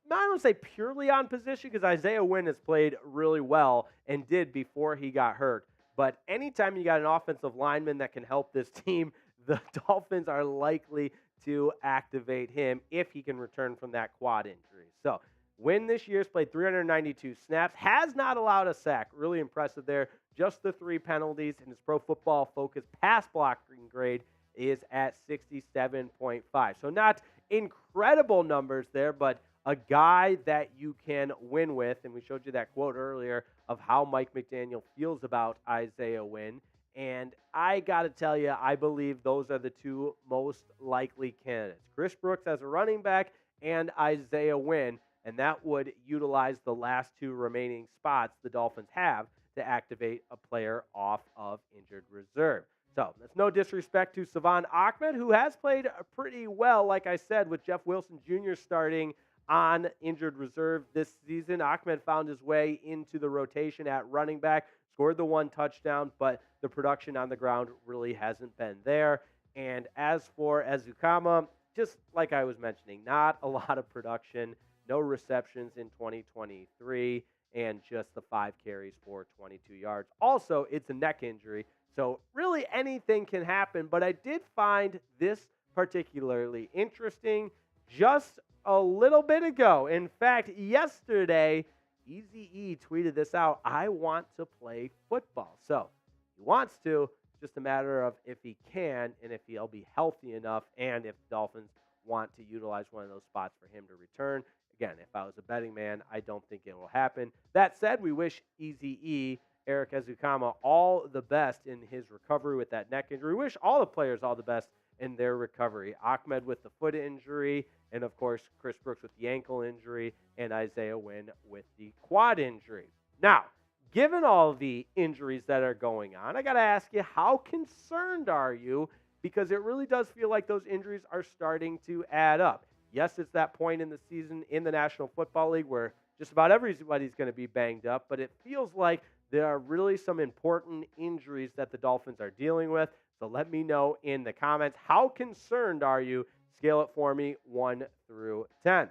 I don't say purely on position because Isaiah Wynn has played really well and did before he got hurt. But anytime you got an offensive lineman that can help this team, the Dolphins are likely to activate him if he can return from that quad injury. So, Wynn this year has played 392 snaps, has not allowed a sack. Really impressive there. Just the 3 penalties, and his Pro Football Focus pass blocking grade is at 67.5. So not incredible numbers there, but a guy that you can win with. And we showed you that quote earlier of how Mike McDaniel feels about Isaiah Wynn. And I got to tell you, I believe those are the 2 most likely candidates. Chris Brooks as a running back and Isaiah Wynn. And that would utilize the last 2 remaining spots the Dolphins have to activate a player off of injured reserve. So that's no disrespect to Salvon Ahmed, who has played pretty well, like I said, with Jeff Wilson Jr. starting on injured reserve this season. Ahmed found his way into the rotation at running back, scored the 1 touchdown, but the production on the ground really hasn't been there. And as for Ezukanma, just like I was mentioning, not a lot of production, no receptions in 2023, and just the 5 carries for 22 yards. Also, it's a neck injury, so really anything can happen, but I did find this particularly interesting just a little bit ago. In fact, yesterday, Eazy-E tweeted this out, I want to play football. So he wants to, just a matter of if he can and if he'll be healthy enough and if the Dolphins want to utilize one of those spots for him to return. Again, if I was a betting man, I don't think it will happen. That said, we wish Eazy-E, Erik Ezukanma, all the best in his recovery with that neck injury. We wish all the players all the best in their recovery. Ahmed with the foot injury, and of course, Chris Brooks with the ankle injury, and Isaiah Wynn with the quad injury. Now, given all the injuries that are going on, I got to ask you, how concerned are you? Because it really does feel like those injuries are starting to add up. Yes, it's that point in the season in the National Football League where just about everybody's going to be banged up, but it feels like there are really some important injuries that the Dolphins are dealing with. So let me know in the comments, how concerned are you? Scale it for me, 1 through 10.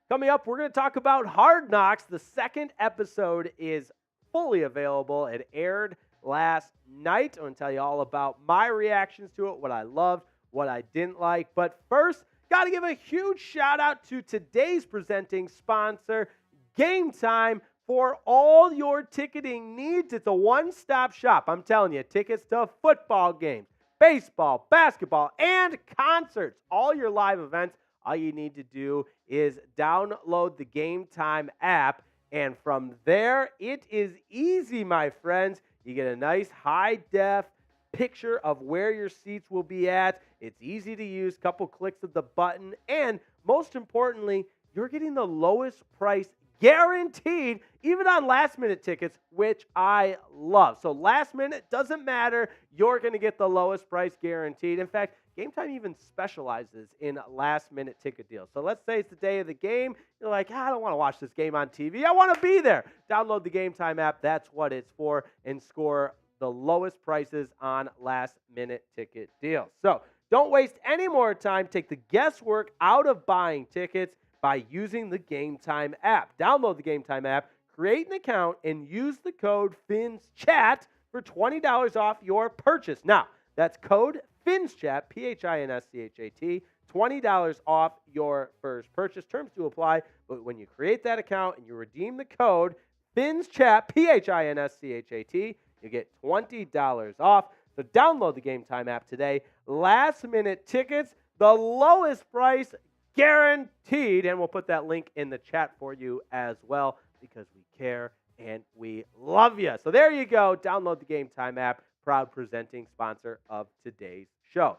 Coming up, we're going to talk about Hard Knocks. The 2nd episode is fully available. It aired last night. I'm going to tell you all about my reactions to it, what I loved, what I didn't like. But first, got to give a huge shout out to today's presenting sponsor, Game Time. For all your ticketing needs, it's a one-stop shop. I'm telling you, tickets to football games, baseball, basketball, and concerts. All your live events, all you need to do is download the Game Time app. And from there, it is easy, my friends. You get a nice high-def picture of where your seats will be at. It's easy to use, couple clicks of the button. And most importantly, you're getting the lowest price guaranteed, even on last-minute tickets, which I love. So last minute doesn't matter. You're going to get the lowest price guaranteed. In fact, Game Time even specializes in last-minute ticket deals. So let's say it's the day of the game. You're like, I don't want to watch this game on TV. I want to be there. Download the Game Time app. That's what it's for. And score the lowest prices on last-minute ticket deals. So don't waste any more time. Take the guesswork out of buying tickets by using the Game Time app. Download the Game Time app, create an account, and use the code FINSCHAT for $20 off your purchase. Now, that's code FINSCHAT, PHINSCHAT, $20 off your first purchase. Terms do apply, but when you create that account and you redeem the code FINSCHAT, PHINSCHAT, you get $20 off. So download the Game Time app today. Last-minute tickets, the lowest price guaranteed. And we'll put that link in the chat for you as well because we care and we love you. So there you go. Download the Game Time app. Proud presenting sponsor of today's show.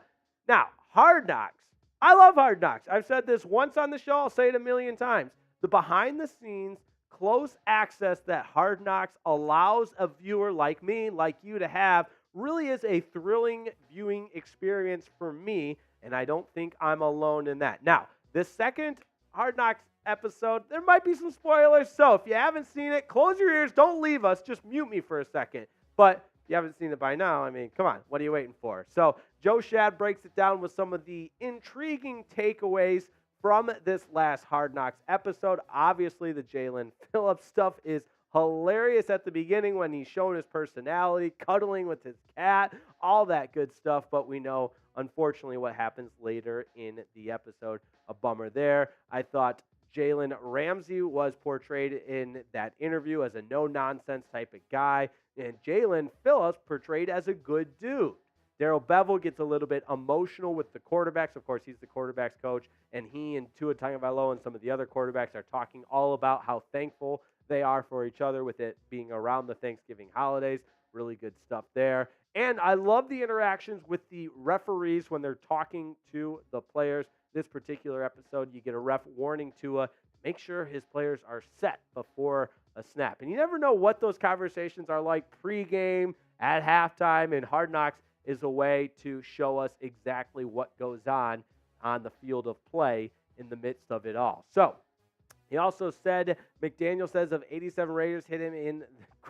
Now, Hard Knocks. I love Hard Knocks. I've said this once on the show. I'll say it a million times. The behind-the-scenes close access that Hard Knocks allows a viewer like me, like you, to have really is a thrilling viewing experience for me, and I don't think I'm alone in that. Now, the second Hard Knocks episode, there might be some spoilers, so if you haven't seen it, close your ears, don't leave us, just mute me for a second. But if you haven't seen it by now, I mean, come on, what are you waiting for? So Joe Shad breaks it down with some of the intriguing takeaways from this last Hard Knocks episode. Obviously, the Jaelan Phillips stuff is hilarious at the beginning when he's showing his personality, cuddling with his cat, all that good stuff. But we know, unfortunately, what happens later in the episode. A bummer there. I thought Jalen Ramsey was portrayed in that interview as a no-nonsense type of guy, and Jaelan Phillips portrayed as a good dude. Darrell Bevell gets a little bit emotional with the quarterbacks. Of course, he's the quarterbacks coach, and he and Tua Tagovailoa and some of the other quarterbacks are talking all about how thankful they are for each other with it being around the Thanksgiving holidays. Really good stuff there. And I love the interactions with the referees when they're talking to the players. This particular episode, you get a ref warning Tua, make sure his players are set before a snap. And you never know what those conversations are like pregame, at halftime, and Hard Knocks is a way to show us exactly what goes on the field of play in the midst of it all. So he also said, McDaniel says of 87 Raiders hit him in the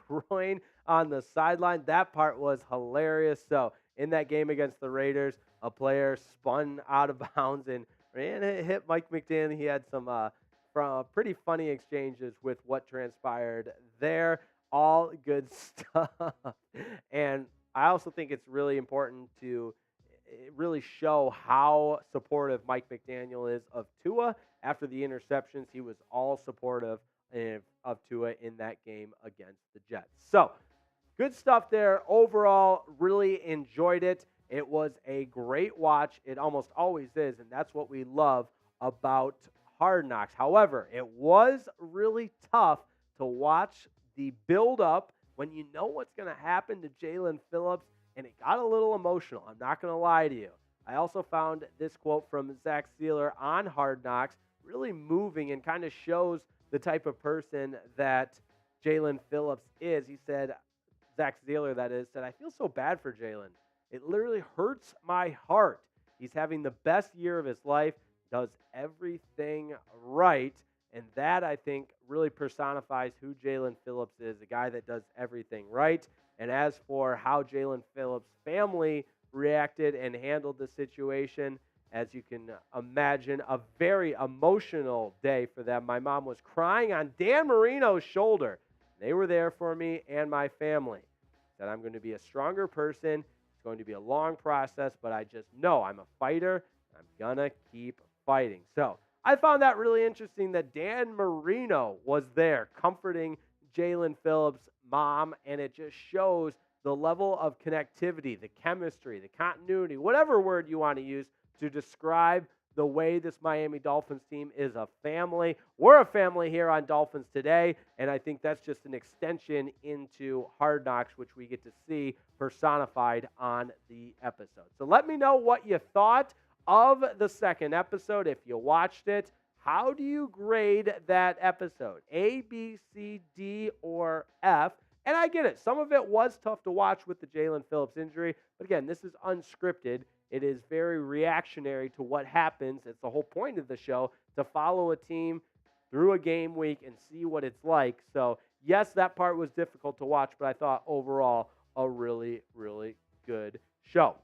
groin on the sideline. That part was hilarious. So in that game against the Raiders, a player spun out of bounds and ran and hit Mike McDaniel. He had some pretty funny exchanges with what transpired there. All good stuff. And I also think it's really important to really show how supportive Mike McDaniel is of Tua. After the interceptions, he was all supportive of Tua in that game against the Jets. So, good stuff there. Overall, really enjoyed it. It was a great watch. It almost always is, and that's what we love about Hard Knocks. However, it was really tough to watch the build-up when you know what's going to happen to Jaelan Phillips, and it got a little emotional. I'm not going to lie to you. I also found this quote from Zach Sealer on Hard Knocks really moving and kind of shows the type of person that Jaelan Phillips is. He said, Zach Sealer, that is, said, I feel so bad for Jaelan. It literally hurts my heart. He's having the best year of his life, does everything right. And that, I think, really personifies who Jaelan Phillips is, a guy that does everything right. And as for how Jaelan Phillips' family reacted and handled the situation, as you can imagine, a very emotional day for them. My mom was crying on Dan Marino's shoulder. They were there for me and my family. Said, I'm going to be a stronger person. It's going to be a long process, but I just know I'm a fighter. I'm going to keep fighting. So I found that really interesting that Dan Marino was there comforting Jaelan Phillips' mom, and it just shows the level of connectivity, the chemistry, the continuity, whatever word you want to use to describe the way this Miami Dolphins team is a family. We're a family here on Dolphins Today, and I think that's just an extension into Hard Knocks, which we get to see personified on the episode. So let me know what you thought of the second episode. If you watched it, how do you grade that episode? A, B, C, D, or F? And I get it. Some of it was tough to watch with the Jaelan Phillips injury. But again, this is unscripted. It is very reactionary to what happens. It's the whole point of the show, to follow a team through a game week and see what it's like. So, yes, that part was difficult to watch, but I thought overall a really, really good show.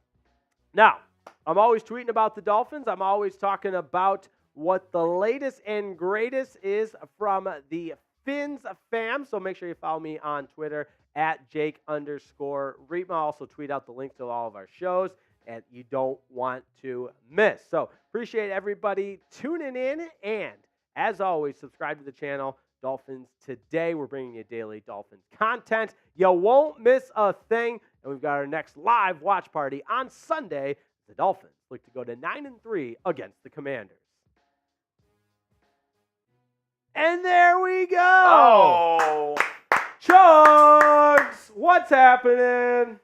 Now, I'm always tweeting about the Dolphins. I'm always talking about what the latest and greatest is from the Fins Fam. So make sure you follow me on Twitter at Jake_Riepma. Also tweet out the links to all of our shows, and you don't want to miss. So appreciate everybody tuning in, and as always, subscribe to the channel, Dolphins Today. We're bringing you daily Dolphins content. You won't miss a thing, and we've got our next live watch party on Sunday. The Dolphins look to go to 9-3 against the Commanders. And there we go. Oh. Chugs, what's happening?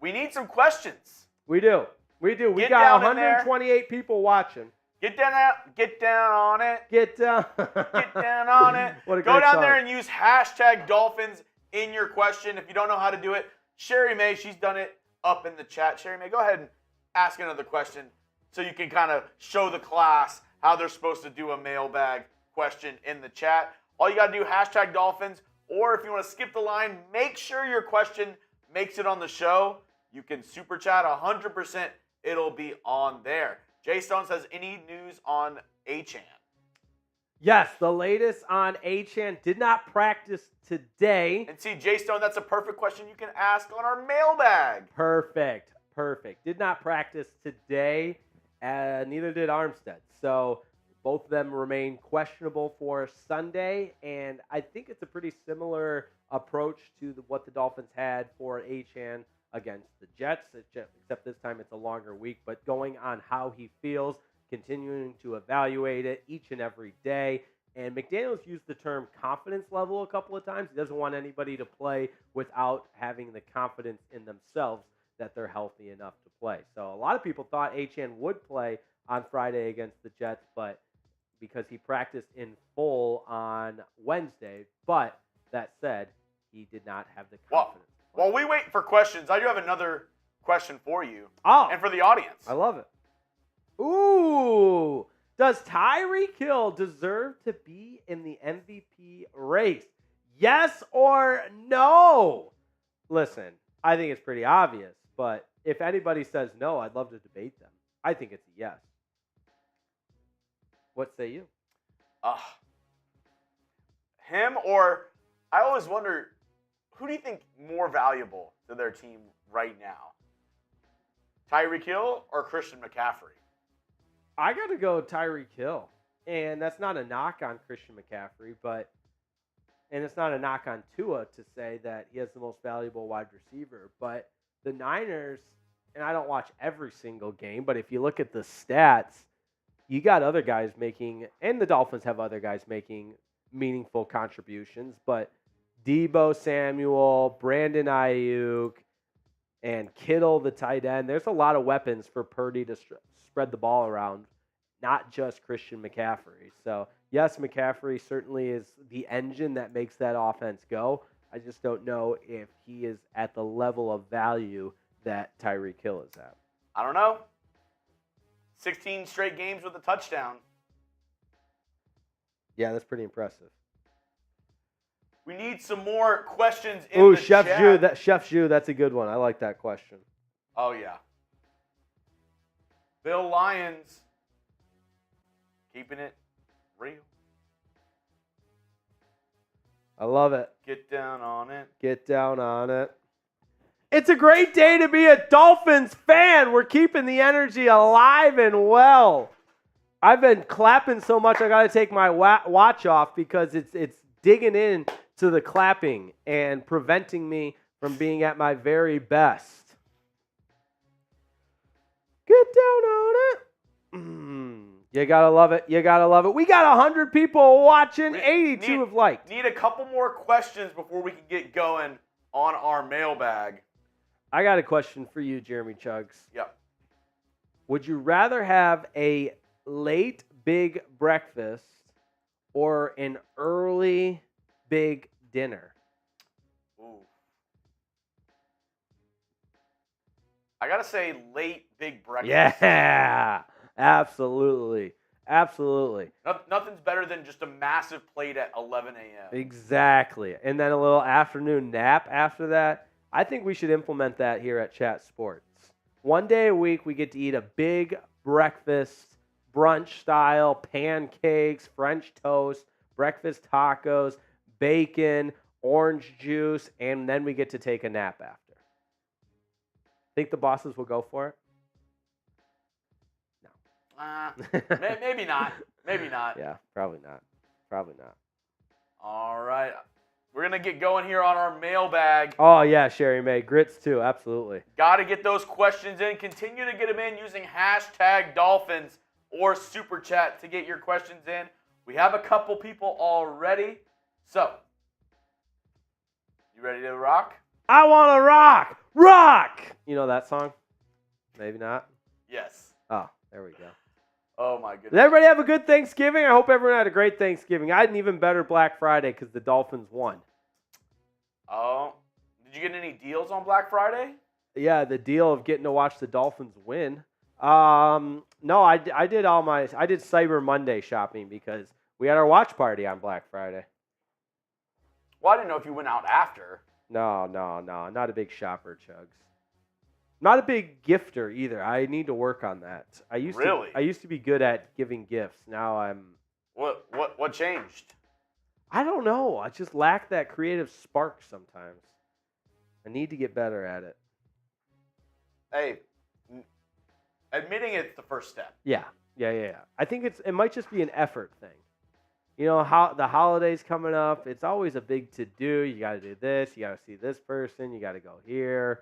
We need some questions. We do. We Get got down in there. 128 people watching. Get down on it. Get down. Get down on it. What a Go great down song. there and use hashtag Dolphins in your question. If you don't know how to do it, Sherry May, she's done it up in the chat. Sherry May, go ahead and ask another question so you can kind of show the class how they're supposed to do a mailbag question in the chat. All you got to do, hashtag Dolphins, or if you want to skip the line, make sure your question makes it on the show. You can super chat 100%. It'll be on there. Jay Stone says, any news on Achane? Yes, the latest on Achane did not practice today. And see, Jay Stone, that's a perfect question you can ask on our mailbag. Perfect. Did not practice today. Neither did Armstead. So both of them remain questionable for Sunday. And I think it's a pretty similar approach to what the Dolphins had for Achane against the Jets, except this time it's a longer week. But going on how he feels, continuing to evaluate it each and every day. And McDaniel's used the term confidence level a couple of times. He doesn't want anybody to play without having the confidence in themselves that they're healthy enough to play. So a lot of people thought Achane would play on Friday against the Jets, but because he practiced in full on Wednesday. But that said, he did not have the confidence. While we wait for questions, I do have another question for you and for the audience. I love it. Ooh, does Tyreek Hill deserve to be in the MVP race? Yes or no? Listen, I think it's pretty obvious, but if anybody says no, I'd love to debate them. I think it's a yes. What say you? Him or I always wonder, who do you think more valuable to their team right now? Tyreek Hill or Christian McCaffrey? I got to go Tyreek Hill. And that's not a knock on Christian McCaffrey, and it's not a knock on Tua to say that he has the most valuable wide receiver. But the Niners, and I don't watch every single game, but if you look at the stats, you got other guys making, and the Dolphins have other guys making meaningful contributions, but Deebo Samuel, Brandon Ayuk, and Kittle, the tight end. There's a lot of weapons for Purdy to spread the ball around, not just Christian McCaffrey. So, yes, McCaffrey certainly is the engine that makes that offense go. I just don't know if he is at the level of value that Tyreek Hill is at. I don't know. 16 straight games with a touchdown. Yeah, that's pretty impressive. We need some more questions in the Chef chat. Chef Zhu, that's a good one. I like that question. Oh, yeah. Bill Lyons, keeping it real. I love it. Get down on it. Get down on it. It's a great day to be a Dolphins fan. We're keeping the energy alive and well. I've been clapping so much I got to take my watch off because it's digging in to the clapping and preventing me from being at my very best. Get down on it. You gotta love it. You gotta love it. We got 100 people watching. 82 have liked. Need a couple more questions before we can get going on our mailbag. I got a question for you, Jeremy Chugs. Yep. Would you rather have a late big breakfast or an early big dinner? Ooh. I gotta say late big breakfast. Yeah, absolutely. Absolutely. Nothing's better than just a massive plate at 11 a.m. Exactly. And then a little afternoon nap after that. I think we should implement that here at Chat Sports. One day a week, we get to eat a big breakfast, brunch style, pancakes, French toast, breakfast tacos, bacon, orange juice, and then we get to take a nap after. Think the bosses will go for it? Maybe not. Maybe not. Yeah, probably not. Probably not. All right. We're going to get going here on our mailbag. Oh, yeah, Sherry May. Grits, too. Absolutely. Got to get those questions in. Continue to get them in using #Dolphins or Super Chat to get your questions in. We have a couple people already. So, you ready to rock? I want to rock! Rock! You know that song? Maybe not. Yes. Oh, there we go. Oh, my goodness. Did everybody have a good Thanksgiving? I hope everyone had a great Thanksgiving. I had an even better Black Friday because the Dolphins won. Oh, did you get any deals on Black Friday? Yeah, the deal of getting to watch the Dolphins win. No, I did I did Cyber Monday shopping because we had our watch party on Black Friday. Well, I didn't know if you went out after. No, not a big shopper, Chugs. Not a big gifter either. I need to work on that. I used to be good at giving gifts. Now I'm. What changed? I don't know. I just lack that creative spark sometimes. I need to get better at it. Hey, admitting it's the first step. Yeah. I think it might just be an effort thing. You know, how the holidays coming up, it's always a big to-do. You got to do this. You got to see this person. You got to go here.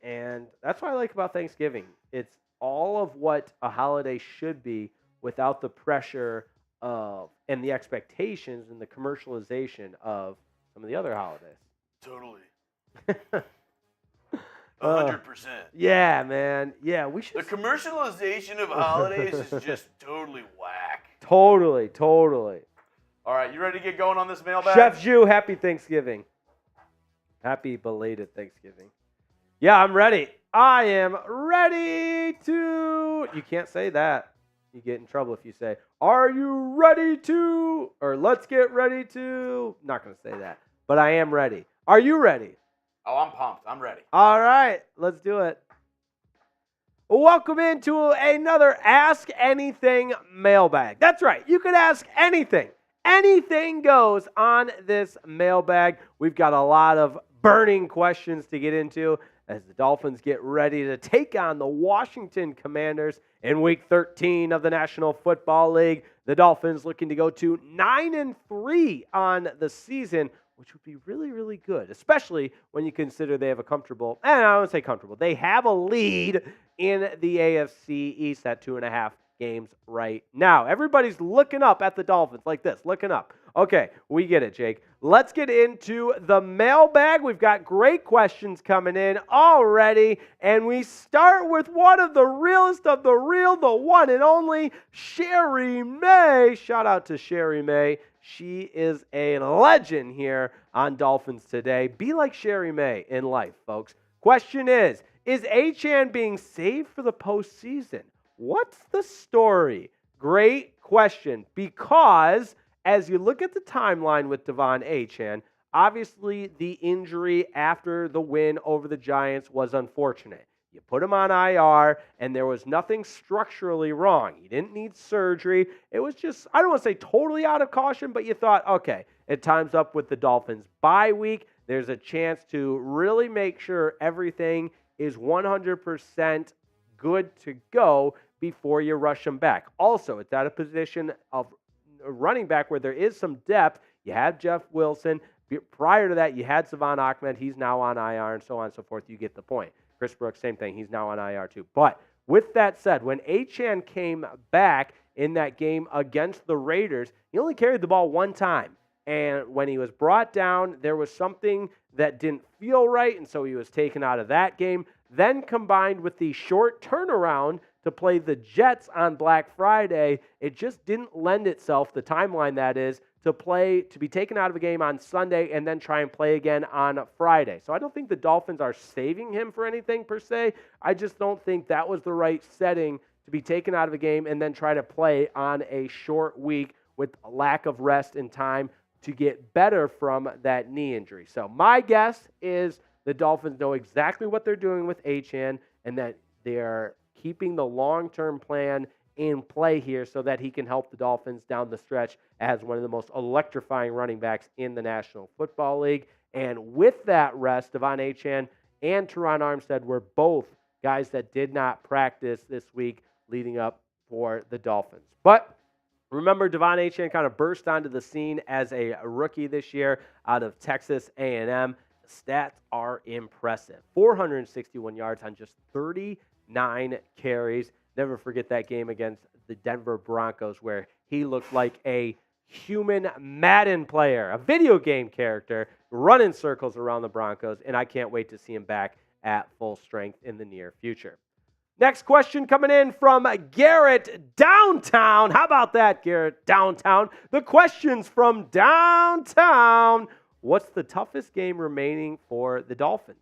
And that's what I like about Thanksgiving. It's all of what a holiday should be without the pressure of and the expectations and the commercialization of some of the other holidays. Totally. 100%. Yeah, man. Yeah, we should. The commercialization of holidays is just totally whack. Totally. All right, you ready to get going on this mailbag? Chef Jew, happy Thanksgiving. Happy belated Thanksgiving. Yeah, I'm ready. I am ready to. You can't say that. You get in trouble if you say, "Are you ready to?" or "Let's get ready to." I'm not going to say that, but I am ready. Are you ready? Oh, I'm pumped. I'm ready. All right, let's do it. Welcome into another Ask Anything mailbag. That's right. You could ask anything. Anything goes on this mailbag. We've got a lot of burning questions to get into as the Dolphins get ready to take on the Washington Commanders in Week 13 of the National Football League. The Dolphins looking to go to 9-3 on the season, which would be really, really good, especially when you consider they have a comfortable, I won't say comfortable, they have a lead in the AFC East at 2.5 games right now. Everybody's looking up at the Dolphins like this, looking up. Okay, we get it, Jake. Let's get into the mailbag. We've got great questions coming in already, and we start with one of the realest of the real, the one and only, Sherry May. Shout out to Sherry May. She is a legend here on Dolphins Today. Be like Sherry May in life, folks. Question is Achane being saved for the postseason? What's the story? Great question, because as you look at the timeline with Devon Achane, obviously the injury after the win over the Giants was unfortunate. You put him on IR, and there was nothing structurally wrong. He didn't need surgery. It was just, I don't want to say totally out of caution, but you thought, okay, it time's up with the Dolphins bye week. There's a chance to really make sure everything is 100% good to go before you rush him back. Also, it's at a position of running back where there is some depth. You have Jeff Wilson. Prior to that, you had Salvon Ahmed. He's now on IR and so on and so forth. You get the point. Chris Brooks, same thing. He's now on IR too. But with that said, when Achane came back in that game against the Raiders, he only carried the ball one time. And when he was brought down, there was something that didn't feel right, and so he was taken out of that game. Then combined with the short turnaround to play the Jets on Black Friday, it just didn't lend itself, the timeline that is, to be taken out of a game on Sunday and then try and play again on Friday. So I don't think the Dolphins are saving him for anything per se. I just don't think that was the right setting to be taken out of a game and then try to play on a short week with a lack of rest and time to get better from that knee injury. So my guess is the Dolphins know exactly what they're doing with Achane and that they are keeping the long-term plan in play here so that he can help the Dolphins down the stretch as one of the most electrifying running backs in the National Football League. And with that rest, Achane and Terron Armstead were both guys that did not practice this week leading up for the Dolphins. But remember, Achane kind of burst onto the scene as a rookie this year out of Texas A&M. The stats are impressive. 461 yards on just 39 carries. Never forget that game against the Denver Broncos where he looked like a human Madden player, a video game character, running circles around the Broncos, and I can't wait to see him back at full strength in the near future. Next question coming in from Garrett Downtown. How about that, Garrett Downtown? The question's from downtown. What's the toughest game remaining for the Dolphins?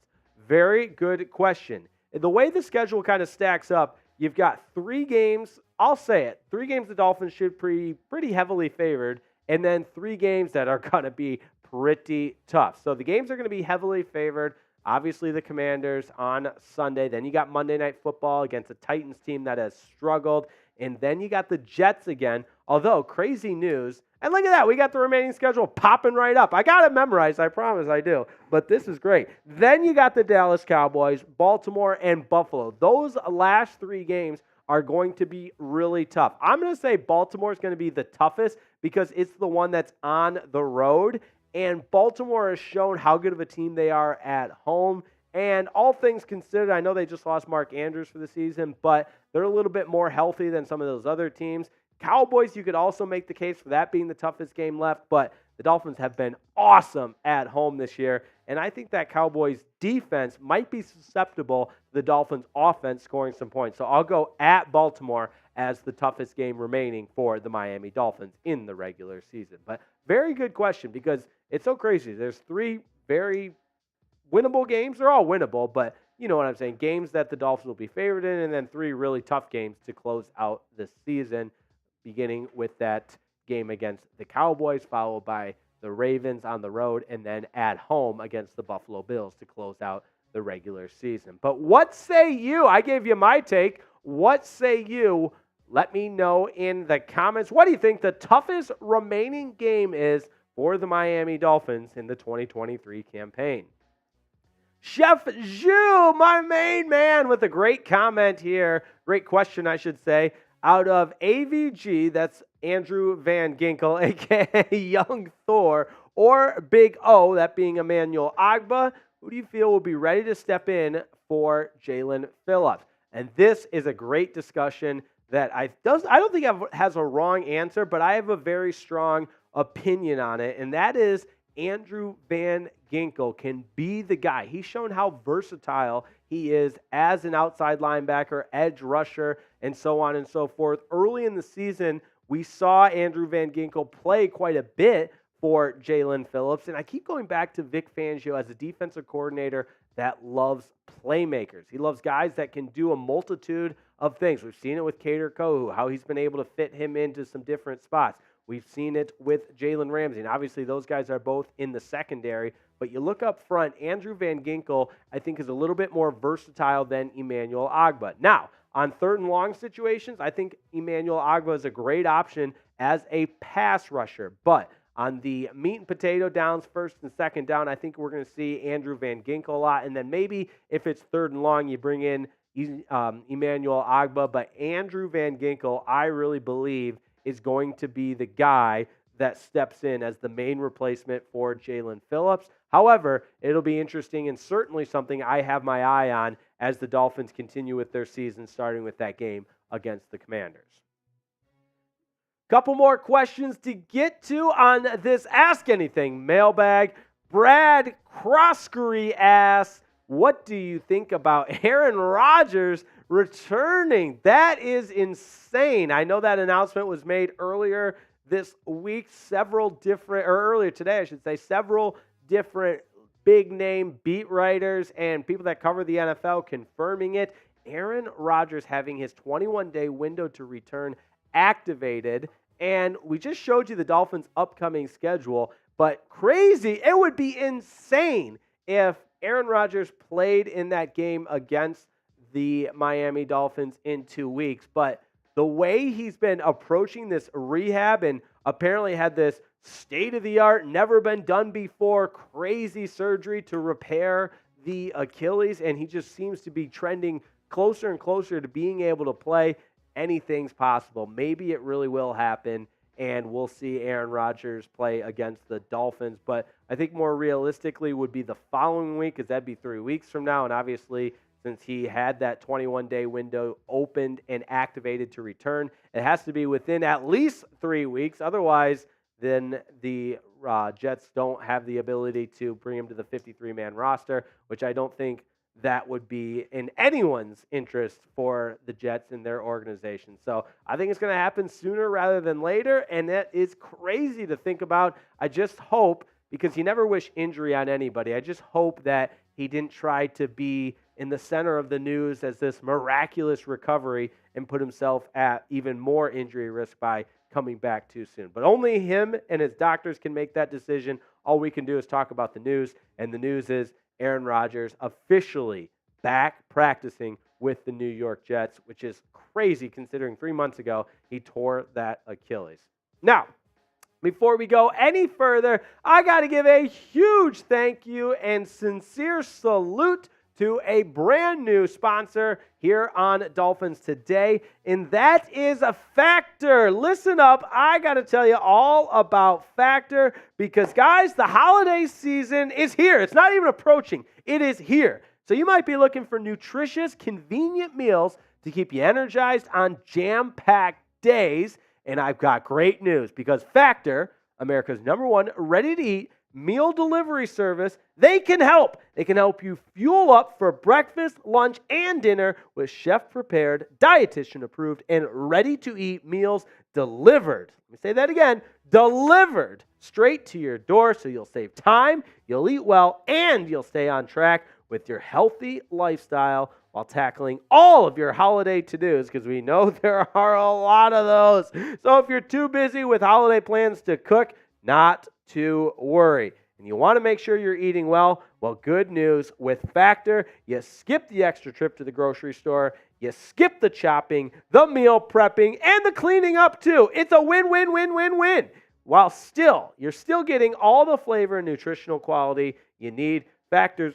Very good question. The way the schedule kind of stacks up, you've got 3 games. I'll say it. 3 games the Dolphins should be pretty heavily favored, and then 3 games that are going to be pretty tough. So the games are going to be heavily favored. Obviously, the Commanders on Sunday. Then you got Monday Night Football against a Titans team that has struggled. And then you got the Jets again. Although, crazy news. And look at that. We got the remaining schedule popping right up. I got it memorized. I promise I do. But this is great. Then you got the Dallas Cowboys, Baltimore, and Buffalo. Those last 3 games are going to be really tough. I'm going to say Baltimore is going to be the toughest because it's the one that's on the road. And Baltimore has shown how good of a team they are at home. And all things considered, I know they just lost Mark Andrews for the season, but they're a little bit more healthy than some of those other teams. Cowboys, you could also make the case for that being the toughest game left, but the Dolphins have been awesome at home this year. And I think that Cowboys defense might be susceptible to the Dolphins offense scoring some points. So I'll go at Baltimore as the toughest game remaining for the Miami Dolphins in the regular season. But very good question because it's so crazy. There's 3 very winnable games. They're all winnable, but you know what I'm saying. Games that the Dolphins will be favored in, and then 3 really tough games to close out the season, beginning with that game against the Cowboys, followed by the Ravens on the road, and then at home against the Buffalo Bills to close out the regular season. But what say you? I gave you my take. What say you? Let me know in the comments. What do you think the toughest remaining game is for the Miami Dolphins in the 2023 campaign? Chef Zhu, my main man, with a great comment here. Great question, I should say. Out of AVG, that's Andrew Van Ginkel, a.k.a. Young Thor, or Big O, that being Emmanuel Ogbah, who do you feel will be ready to step in for Jaelan Phillips? And this is a great discussion that I don't think has a wrong answer, but I have a very strong opinion on it, and that is Andrew Van Ginkel can be the guy. He's shown how versatile he is as an outside linebacker, edge rusher, and so on and so forth. Early in the season, we saw Andrew Van Ginkel play quite a bit for Jaelan Phillips, and I keep going back to Vic Fangio as a defensive coordinator that loves playmakers. He loves guys that can do a multitude of things. We've seen it with Kader Kohou, how he's been able to fit him into some different spots. We've seen it with Jalen Ramsey, and obviously those guys are both in the secondary. But you look up front, Andrew Van Ginkel, I think, is a little bit more versatile than Emmanuel Ogbah. Now, on 3rd and long situations, I think Emmanuel Ogbah is a great option as a pass rusher. But on the meat and potato downs, 1st and 2nd down, I think we're going to see Andrew Van Ginkel a lot. And then maybe if it's 3rd and long, you bring in Emmanuel Ogbah. But Andrew Van Ginkel, I really believe, is going to be the guy that steps in as the main replacement for Jaelan Phillips. However, it'll be interesting and certainly something I have my eye on as the Dolphins continue with their season, starting with that game against the Commanders. Couple more questions to get to on this Ask Anything mailbag. Brad Croskery asks, what do you think about Aaron Rodgers returning? That is insane. I know that announcement was made earlier this week. Earlier today, I should say, several different big-name beat writers and people that cover the NFL confirming it. Aaron Rodgers having his 21-day window to return activated. And we just showed you the Dolphins' upcoming schedule. But crazy, it would be insane if Aaron Rodgers played in that game against the Miami Dolphins in 2 weeks. But the way he's been approaching this rehab and apparently had this state-of-the-art, never been done before, crazy surgery to repair the Achilles, and he just seems to be trending closer and closer to being able to play. Anything's possible. Maybe it really will happen, and we'll see Aaron Rodgers play against the Dolphins. But I think more realistically would be the following week, because that'd be 3 weeks from now. And obviously, since he had that 21-day window opened and activated to return, it has to be within at least 3 weeks. Otherwise, then the Jets don't have the ability to bring him to the 53-man roster, which I don't think that would be in anyone's interest for the Jets and their organization. So I think it's going to happen sooner rather than later, and that is crazy to think about. I just hope, because you never wish injury on anybody, I just hope that he didn't try to be in the center of the news as this miraculous recovery and put himself at even more injury risk by coming back too soon. But only him and his doctors can make that decision. All we can do is talk about the news, and the news is Aaron Rodgers officially back practicing with the New York Jets, which is crazy considering 3 months ago he tore that Achilles. Now, before we go any further, I got to give a huge thank you and sincere salute to a brand new sponsor here on Dolphins Today, and that is a Factor. Listen up, I got to tell you all about Factor because, guys, the holiday season is here. It's not even approaching. It is here. So you might be looking for nutritious, convenient meals to keep you energized on jam-packed days, and I've got great news because Factor, America's #1 ready-to-eat meal delivery service, they can help. They can help you fuel up for breakfast, lunch, and dinner with chef-prepared, dietitian-approved, and ready-to-eat meals delivered. Let me say that again. Delivered straight to your door so you'll save time, you'll eat well, and you'll stay on track with your healthy lifestyle while tackling all of your holiday to-dos, because we know there are a lot of those. So if you're too busy with holiday plans to cook, not to worry. And you want to make sure you're eating well? Well, good news. With Factor, you skip the extra trip to the grocery store, you skip the chopping, the meal prepping, and the cleaning up too. It's a win-win-win-win-win. While you're still getting all the flavor and nutritional quality you need. Factor's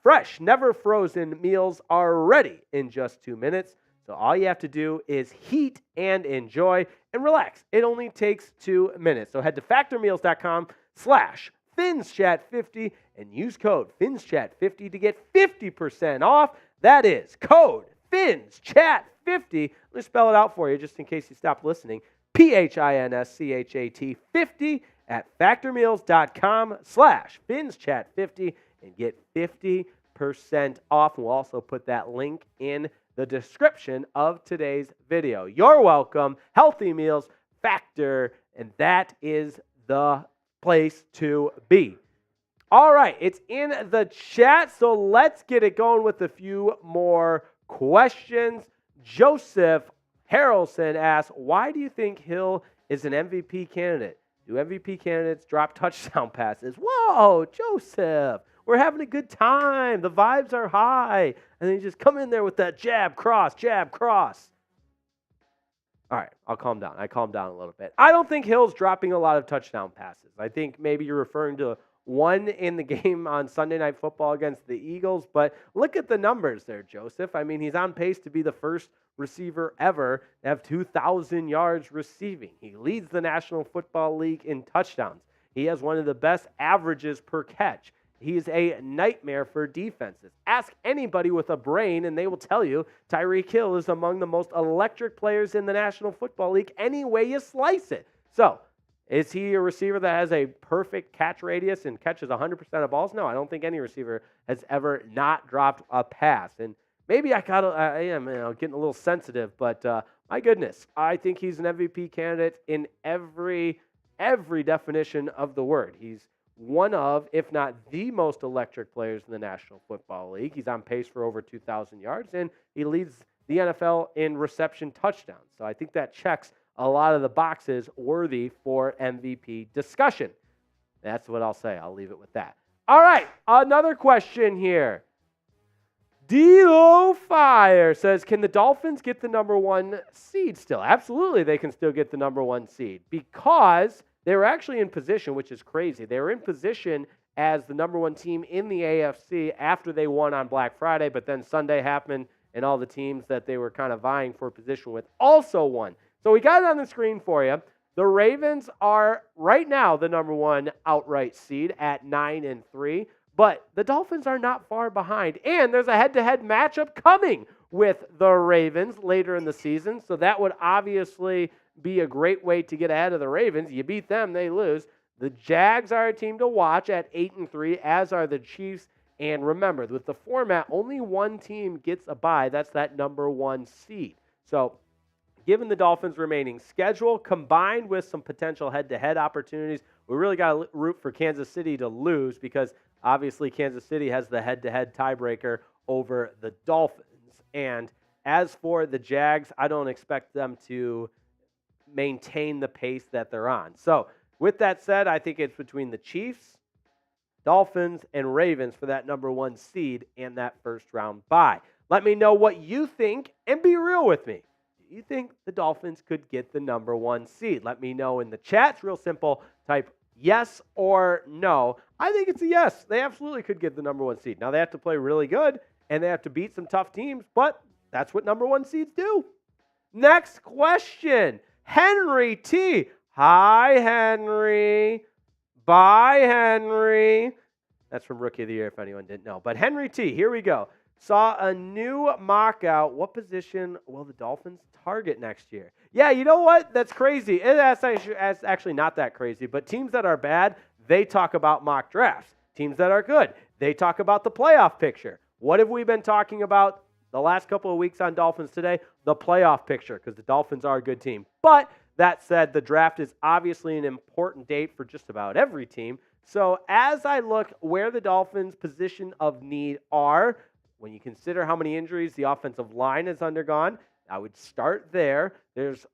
fresh, never frozen meals are ready in just 2 minutes. So all you have to do is heat and enjoy and relax. It only takes 2 minutes. So head to factormeals.com/FinsChat50 and use code FinsChat50 to get 50% off. That is code FinsChat50. Let's spell it out for you just in case you stopped listening. PINSCHAT 50 at factormeals.com/FinsChat50 and get 50% off. We'll also put that link in the description of today's video. You're welcome. Healthy meals, Factor, and that is the place to be. All right, it's in the chat, so let's get it going with a few more questions. Joseph Harrelson asks, why do you think Hill is an MVP candidate? Do MVP candidates drop touchdown passes? Whoa, Joseph. We're having a good time. The vibes are high. And then you just come in there with that jab, cross, jab, cross. All right, I'll calm down. I calmed down a little bit. I don't think Hill's dropping a lot of touchdown passes. I think maybe you're referring to one in the game on Sunday Night Football against the Eagles. But look at the numbers there, Joseph. I mean, he's on pace to be the first receiver ever to have 2,000 yards receiving. He leads the National Football League in touchdowns. He has one of the best averages per catch. He's a nightmare for defenses. Ask anybody with a brain, and they will tell you Tyreek Hill is among the most electric players in the National Football League any way you slice it. So, is he a receiver that has a perfect catch radius and catches 100% of balls? No, I don't think any receiver has ever not dropped a pass. And maybe I am getting a little sensitive, but my goodness, I think he's an MVP candidate in every definition of the word. He's one of, if not the most electric players in the National Football League. He's on pace for over 2,000 yards, and he leads the NFL in reception touchdowns. So I think that checks a lot of the boxes worthy for MVP discussion. That's what I'll say. I'll leave it with that. All right, another question here. D-Lo Fire says, can the Dolphins get the number 1 seed still? Absolutely, they can still get the number 1 seed because they were actually in position, which is crazy. They were in position as the number 1 team in the AFC after they won on Black Friday, but then Sunday happened and all the teams that they were kind of vying for position with also won. So we got it on the screen for you. The Ravens are right now the number 1 outright seed at 9-3. But the Dolphins are not far behind, and there's a head-to-head matchup coming with the Ravens later in the season, so that would obviously be a great way to get ahead of the Ravens. You beat them, they lose. The Jags are a team to watch at 8-3, as are the Chiefs. And remember, with the format, only one team gets a bye. That's that number 1 seed. So given the Dolphins' remaining schedule, combined with some potential head-to-head opportunities, we really got to root for Kansas City to lose because obviously Kansas City has the head-to-head tiebreaker over the Dolphins. And as for the Jags, I don't expect them to maintain the pace that they're on. So with that said, I think it's between the Chiefs, Dolphins, and Ravens for that number 1 seed and that first-round bye. Let me know what you think and be real with me. Do you think the Dolphins could get the number 1 seed? Let me know in the chat. It's real simple. Type yes or no. I think it's a yes. They absolutely could get the number 1 seed. Now, they have to play really good, and they have to beat some tough teams, but that's what number 1 seeds do. Next question. Henry T. Hi, Henry. Bye, Henry. That's from Rookie of the Year, if anyone didn't know. But Henry T., here we go. Saw a new mock-out. What position will the Dolphins target next year? Yeah, you know what? That's crazy. It's actually not that crazy. But teams that are bad, they talk about mock drafts. Teams that are good, they talk about the playoff picture. What have we been talking about the last couple of weeks on Dolphins Today? The playoff picture, because the Dolphins are a good team. But that said, the draft is obviously an important date for just about every team. So as I look where the Dolphins' position of need are, when you consider how many injuries the offensive line has undergone, I would start there. There's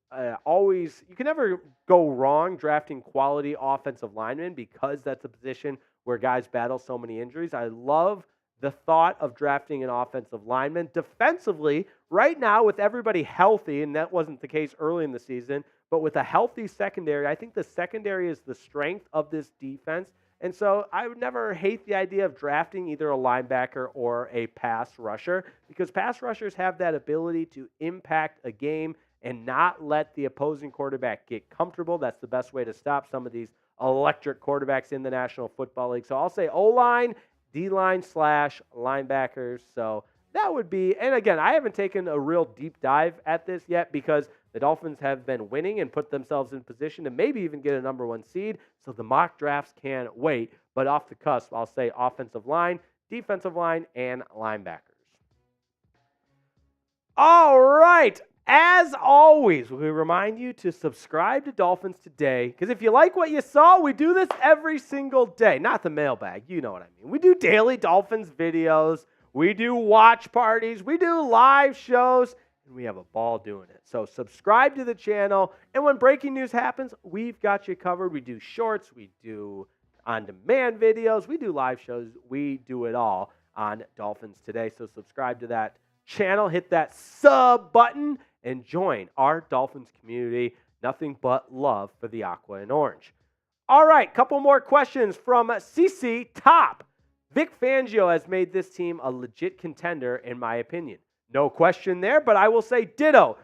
always, you can never go wrong drafting quality offensive linemen because that's a position where guys battle so many injuries. I love the thought of drafting an offensive lineman. Defensively, right now with everybody healthy, and that wasn't the case early in the season, but with a healthy secondary, I think the secondary is the strength of this defense. And so I would never hate the idea of drafting either a linebacker or a pass rusher because pass rushers have that ability to impact a game and not let the opposing quarterback get comfortable. That's the best way to stop some of these electric quarterbacks in the National Football League. So I'll say O-line, D-line / linebackers. So that would be, and again, I haven't taken a real deep dive at this yet because the Dolphins have been winning and put themselves in position to maybe even get a number 1 seed, so the mock drafts can't wait. But off the cusp, I'll say offensive line, defensive line, and linebackers. All right. As always, we remind you to subscribe to Dolphins Today, because if you like what you saw, we do this every single day. Not the mailbag, you know what I mean. We do daily Dolphins videos. We do watch parties. We do live shows. And we have a ball doing it. So subscribe to the channel, and when breaking news happens, we've got you covered. We do shorts, we do on-demand videos, we do live shows, we do it all on Dolphins Today. So subscribe to that channel, hit that sub button, and join our Dolphins community. Nothing but love for the aqua and orange. All right, couple more questions from CC Top. Vic Fangio has made this team a legit contender, in my opinion. No question there, but I will say ditto,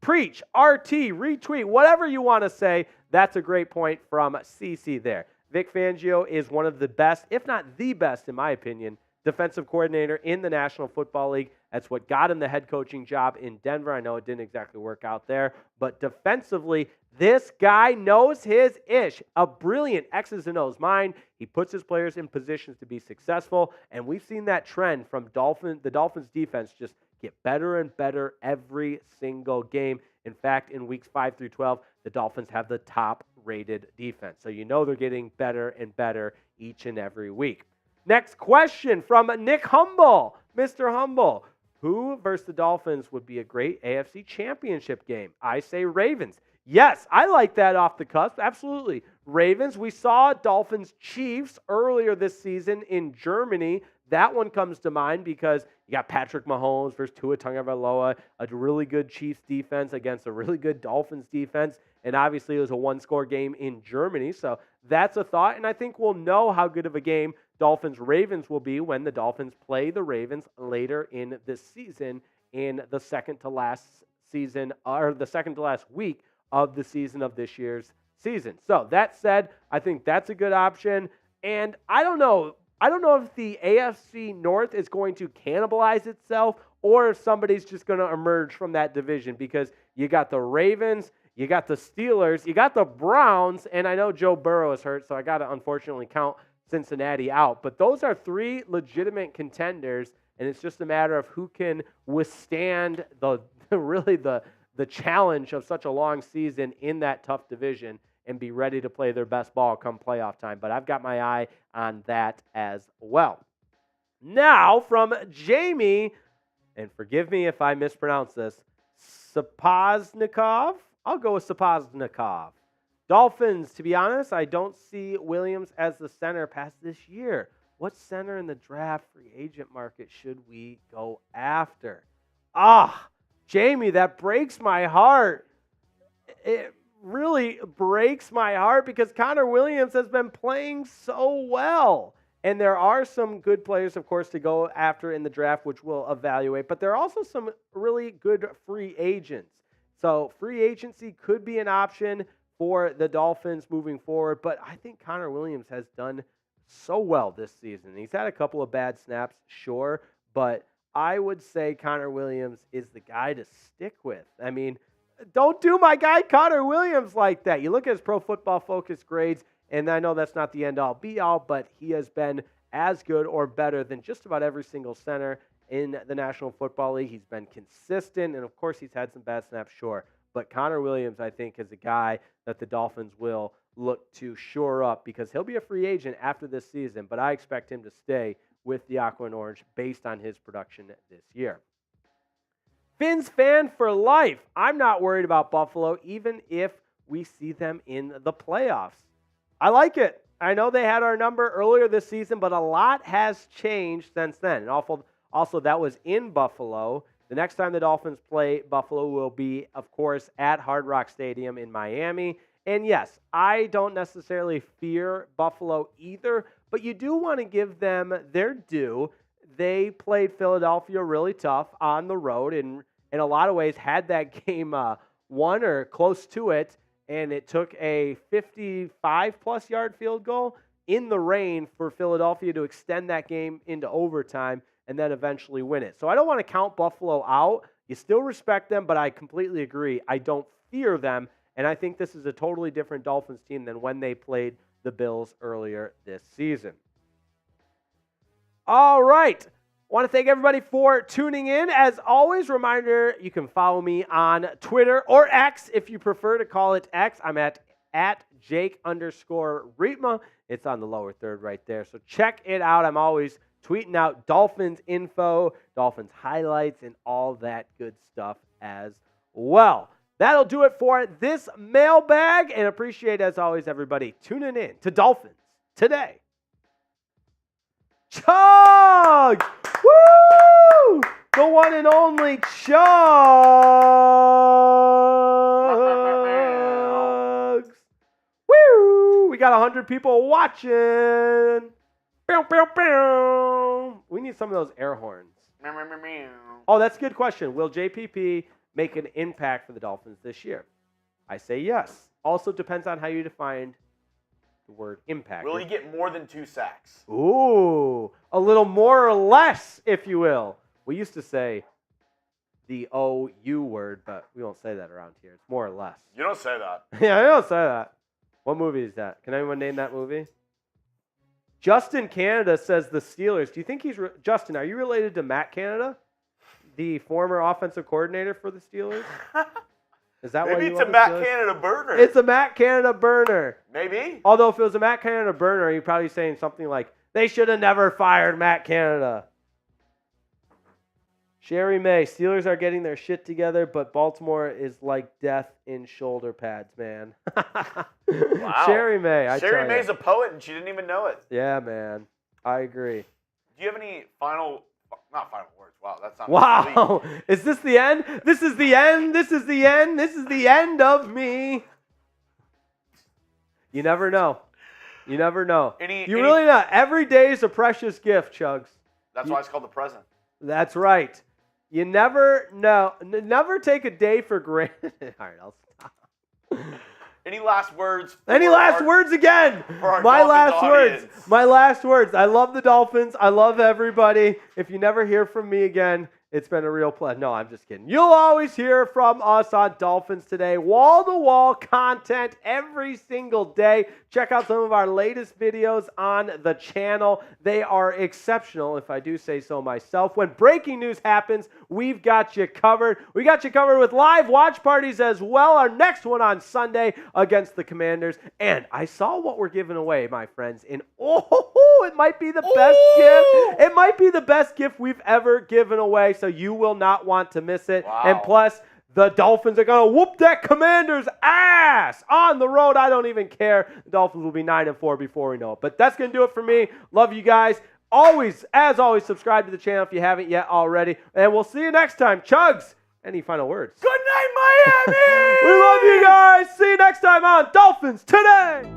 preach, RT, retweet, whatever you want to say. That's a great point from CC there. Vic Fangio is one of the best, if not the best, in my opinion, defensive coordinator in the National Football League. That's what got him the head coaching job in Denver. I know it didn't exactly work out there, but defensively, this guy knows his ish. A brilliant X's and O's mind. He puts his players in positions to be successful, and we've seen that trend from the Dolphins defense just get better and better every single game. In fact, in weeks 5 through 12, the Dolphins have the top-rated defense. So you know they're getting better and better each and every week. Next question from Nick Humble. Mr. Humble, who versus the Dolphins would be a great AFC championship game? I say Ravens. Yes, I like that off the cusp. Absolutely. Ravens. We saw Dolphins Chiefs earlier this season in Germany. that one comes to mind because you got Patrick Mahomes versus Tua Tagovailoa, a really good Chiefs defense against a really good Dolphins defense, and obviously it was a one-score game in Germany, so that's a thought, and I think we'll know how good of a game Dolphins-Ravens will be when the Dolphins play the Ravens later in this season in the second to last season, or the second to last week of the season of this year's season. So that said, I think that's a good option, and I don't know if the AFC North is going to cannibalize itself or if somebody's just going to emerge from that division, because you got the Ravens, you got the Steelers, you got the Browns, and I know Joe Burrow is hurt, so I got to unfortunately count Cincinnati out. But those are three legitimate contenders, and it's just a matter of who can withstand the challenge of such a long season in that tough division and be ready to play their best ball come playoff time. But I've got my eye on that as well. Now, from Jamie, and forgive me if I mispronounce this, Sapoznikov. I'll go with Sapoznikov. Dolphins, to be honest, I don't see Williams as the center past this year. What center in the draft free agent market should we go after? Jamie, that breaks my heart. It really breaks my heart because Connor Williams has been playing so well. And there are some good players, of course, to go after in the draft, which we'll evaluate. But there are also some really good free agents. So free agency could be an option for the Dolphins moving forward. But I think Connor Williams has done so well this season. He's had a couple of bad snaps, sure. But I would say Connor Williams is the guy to stick with. I mean, don't do my guy Connor Williams like that. You look at his Pro Football Focus grades, and I know that's not the end-all, be-all, but he has been as good or better than just about every single center in the National Football League. He's been consistent, and of course he's had some bad snaps, sure. But Connor Williams, I think, is a guy that the Dolphins will look to shore up because he'll be a free agent after this season, but I expect him to stay with the Aqua and Orange based on his production this year. Fins fan for life. I'm not worried about Buffalo, even if we see them in the playoffs. I like it. I know they had our number earlier this season, but a lot has changed since then. And also, that was in Buffalo. The next time the Dolphins play Buffalo will be, of course, at Hard Rock Stadium in Miami. And yes, I don't necessarily fear Buffalo either, but you do want to give them their due. They played Philadelphia really tough on the road and in a lot of ways had that game won or close to it, and it took a 55-plus yard field goal in the rain for Philadelphia to extend that game into overtime and then eventually win it. So I don't want to count Buffalo out. You still respect them, but I completely agree. I don't fear them, and I think this is a totally different Dolphins team than when they played the Bills earlier this season. All right. I want to thank everybody for tuning in. As always, reminder, you can follow me on Twitter or X if you prefer to call it X. I'm at Jake_Riepma. It's on the lower third right there. So check it out. I'm always tweeting out Dolphins info, Dolphins highlights, and all that good stuff as well. That'll do it for this mailbag, and appreciate, as always, everybody tuning in to Dolphins Today. Chug! Woo! The one and only Chugs! Woo! We got 100 people watching. Bow, bow, bow. We need some of those air horns. Oh, that's a good question. Will JPP make an impact for the Dolphins this year? I say yes. Also depends on how you define the word impact. Will he get more than 2 sacks? Ooh, a little more or less, if you will. We used to say the OU word, but we don't say that around here. It's more or less. You don't say that. Yeah, I don't say that. What movie is that? Can anyone name that movie? Justin Canada says the Steelers. Do you think he's... Justin, are you related to Matt Canada, the former offensive coordinator for the Steelers? Is that Maybe why you it's a love the Matt Steelers? Canada burner. It's a Matt Canada burner. Maybe. Although if it was a Matt Canada burner, you're probably saying something like, they should have never fired Matt Canada. Sherry May, Steelers are getting their shit together, but Baltimore is like death in shoulder pads, man. Wow. Sherry May, Sherry May's a poet, and she didn't even know it. Yeah, man. I agree. Do you have any not final words? Wow, that's not. Wow. Is this the end? This is the end. This is the end. This is the end of me. You never know. You never know. Really not. Every day is a precious gift, Chugs. That's why it's called the present. That's right. You never know. Never take a day for granted. All right, I'll stop. Any last words? Any last words again? My last words. My last words. I love the Dolphins. I love everybody. If you never hear from me again, it's been a real pleasure. No, I'm just kidding. You'll always hear from us on Dolphins Today. Wall-to-wall content every single day. Check out some of our latest videos on the channel. They are exceptional, if I do say so myself. When breaking news happens, we've got you covered. We got you covered with live watch parties as well. Our next one on Sunday against the Commanders. And I saw what we're giving away, my friends. And it might be the best gift. It might be the best gift we've ever given away. So you will not want to miss it. Wow. And plus, the Dolphins are going to whoop that Commanders' ass on the road. I don't even care. The Dolphins will be 9-4 before we know it. But that's going to do it for me. Love you guys. As always, subscribe to the channel if you haven't yet already. And we'll see you next time. Chugs, any final words? Good night, Miami! We love you guys. See you next time on Dolphins Today.